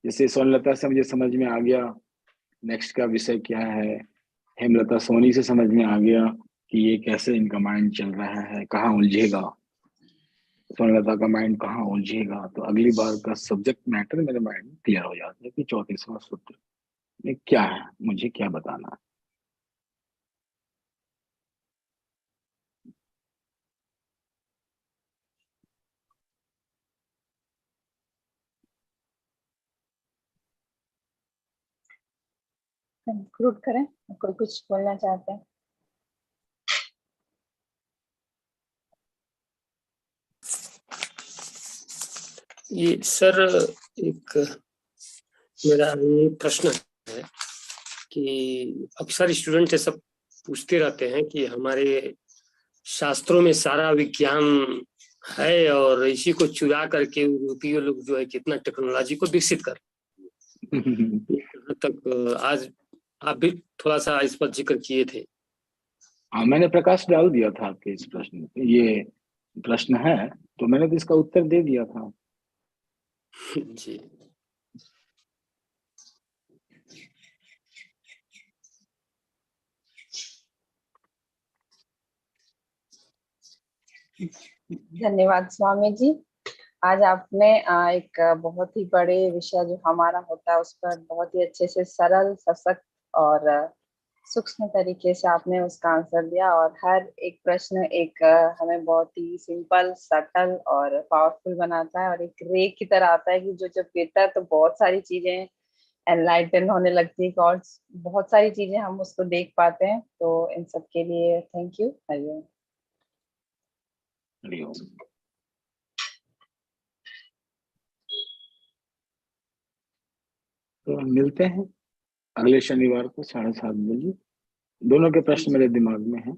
जैसे सोनलता से मुझे समझ में आ गया नेक्स्ट का विषय क्या है, हेमलता सोनी से समझ में आ गया कि ये कैसे इनका माइंड चल रहा है, कहाँ उलझेगा, सोनलता का माइंड कहाँ उलझेगा। तो अगली बार का सब्जेक्ट मैटर मेरे माइंड में क्लियर हो जाता है कि 34वां सूत्र में क्या है, मुझे क्या बताना है। कंक्लूड करें, कोई कुछ बोलना चाहते हैं? ये सर एक मेरा ये प्रश्न है कि अक्सर स्टूडेंट सब पूछते रहते हैं कि हमारे शास्त्रों में सारा विज्ञान है और इसी को चुरा करके यूरोपीय लोग जो है कितना टेक्नोलॉजी को विकसित कर तक आज आप भी थोड़ा सा इस पर जिक्र किए थे। हाँ, मैंने प्रकाश डाल दिया था आपके इस प्रश्न पे। ये प्रश्न है तो मैंने तो इसका उत्तर दे दिया था। जी धन्यवाद स्वामी जी। आज आपने एक बहुत ही बड़े विषय जो हमारा होता है उस पर बहुत ही अच्छे से सरल, सशक्त और सूक्ष्म तरीके से आपने उसका आंसर दिया, और हर एक प्रश्न एक हमें बहुत ही सिंपल, सटल और पावरफुल बनाता है, और एक रे की तरह आता है कि जो जब गिरता है तो बहुत सारी चीजें एनलाइटन होने लगती है और बहुत सारी चीजें हम उसको देख पाते हैं। तो इन सब के लिए थैंक यू। हरिओम। हरिओम। तो मिलते हैं अगले शनिवार को 7:30 बजे। दोनों के प्रश्न मेरे दिमाग में हैं।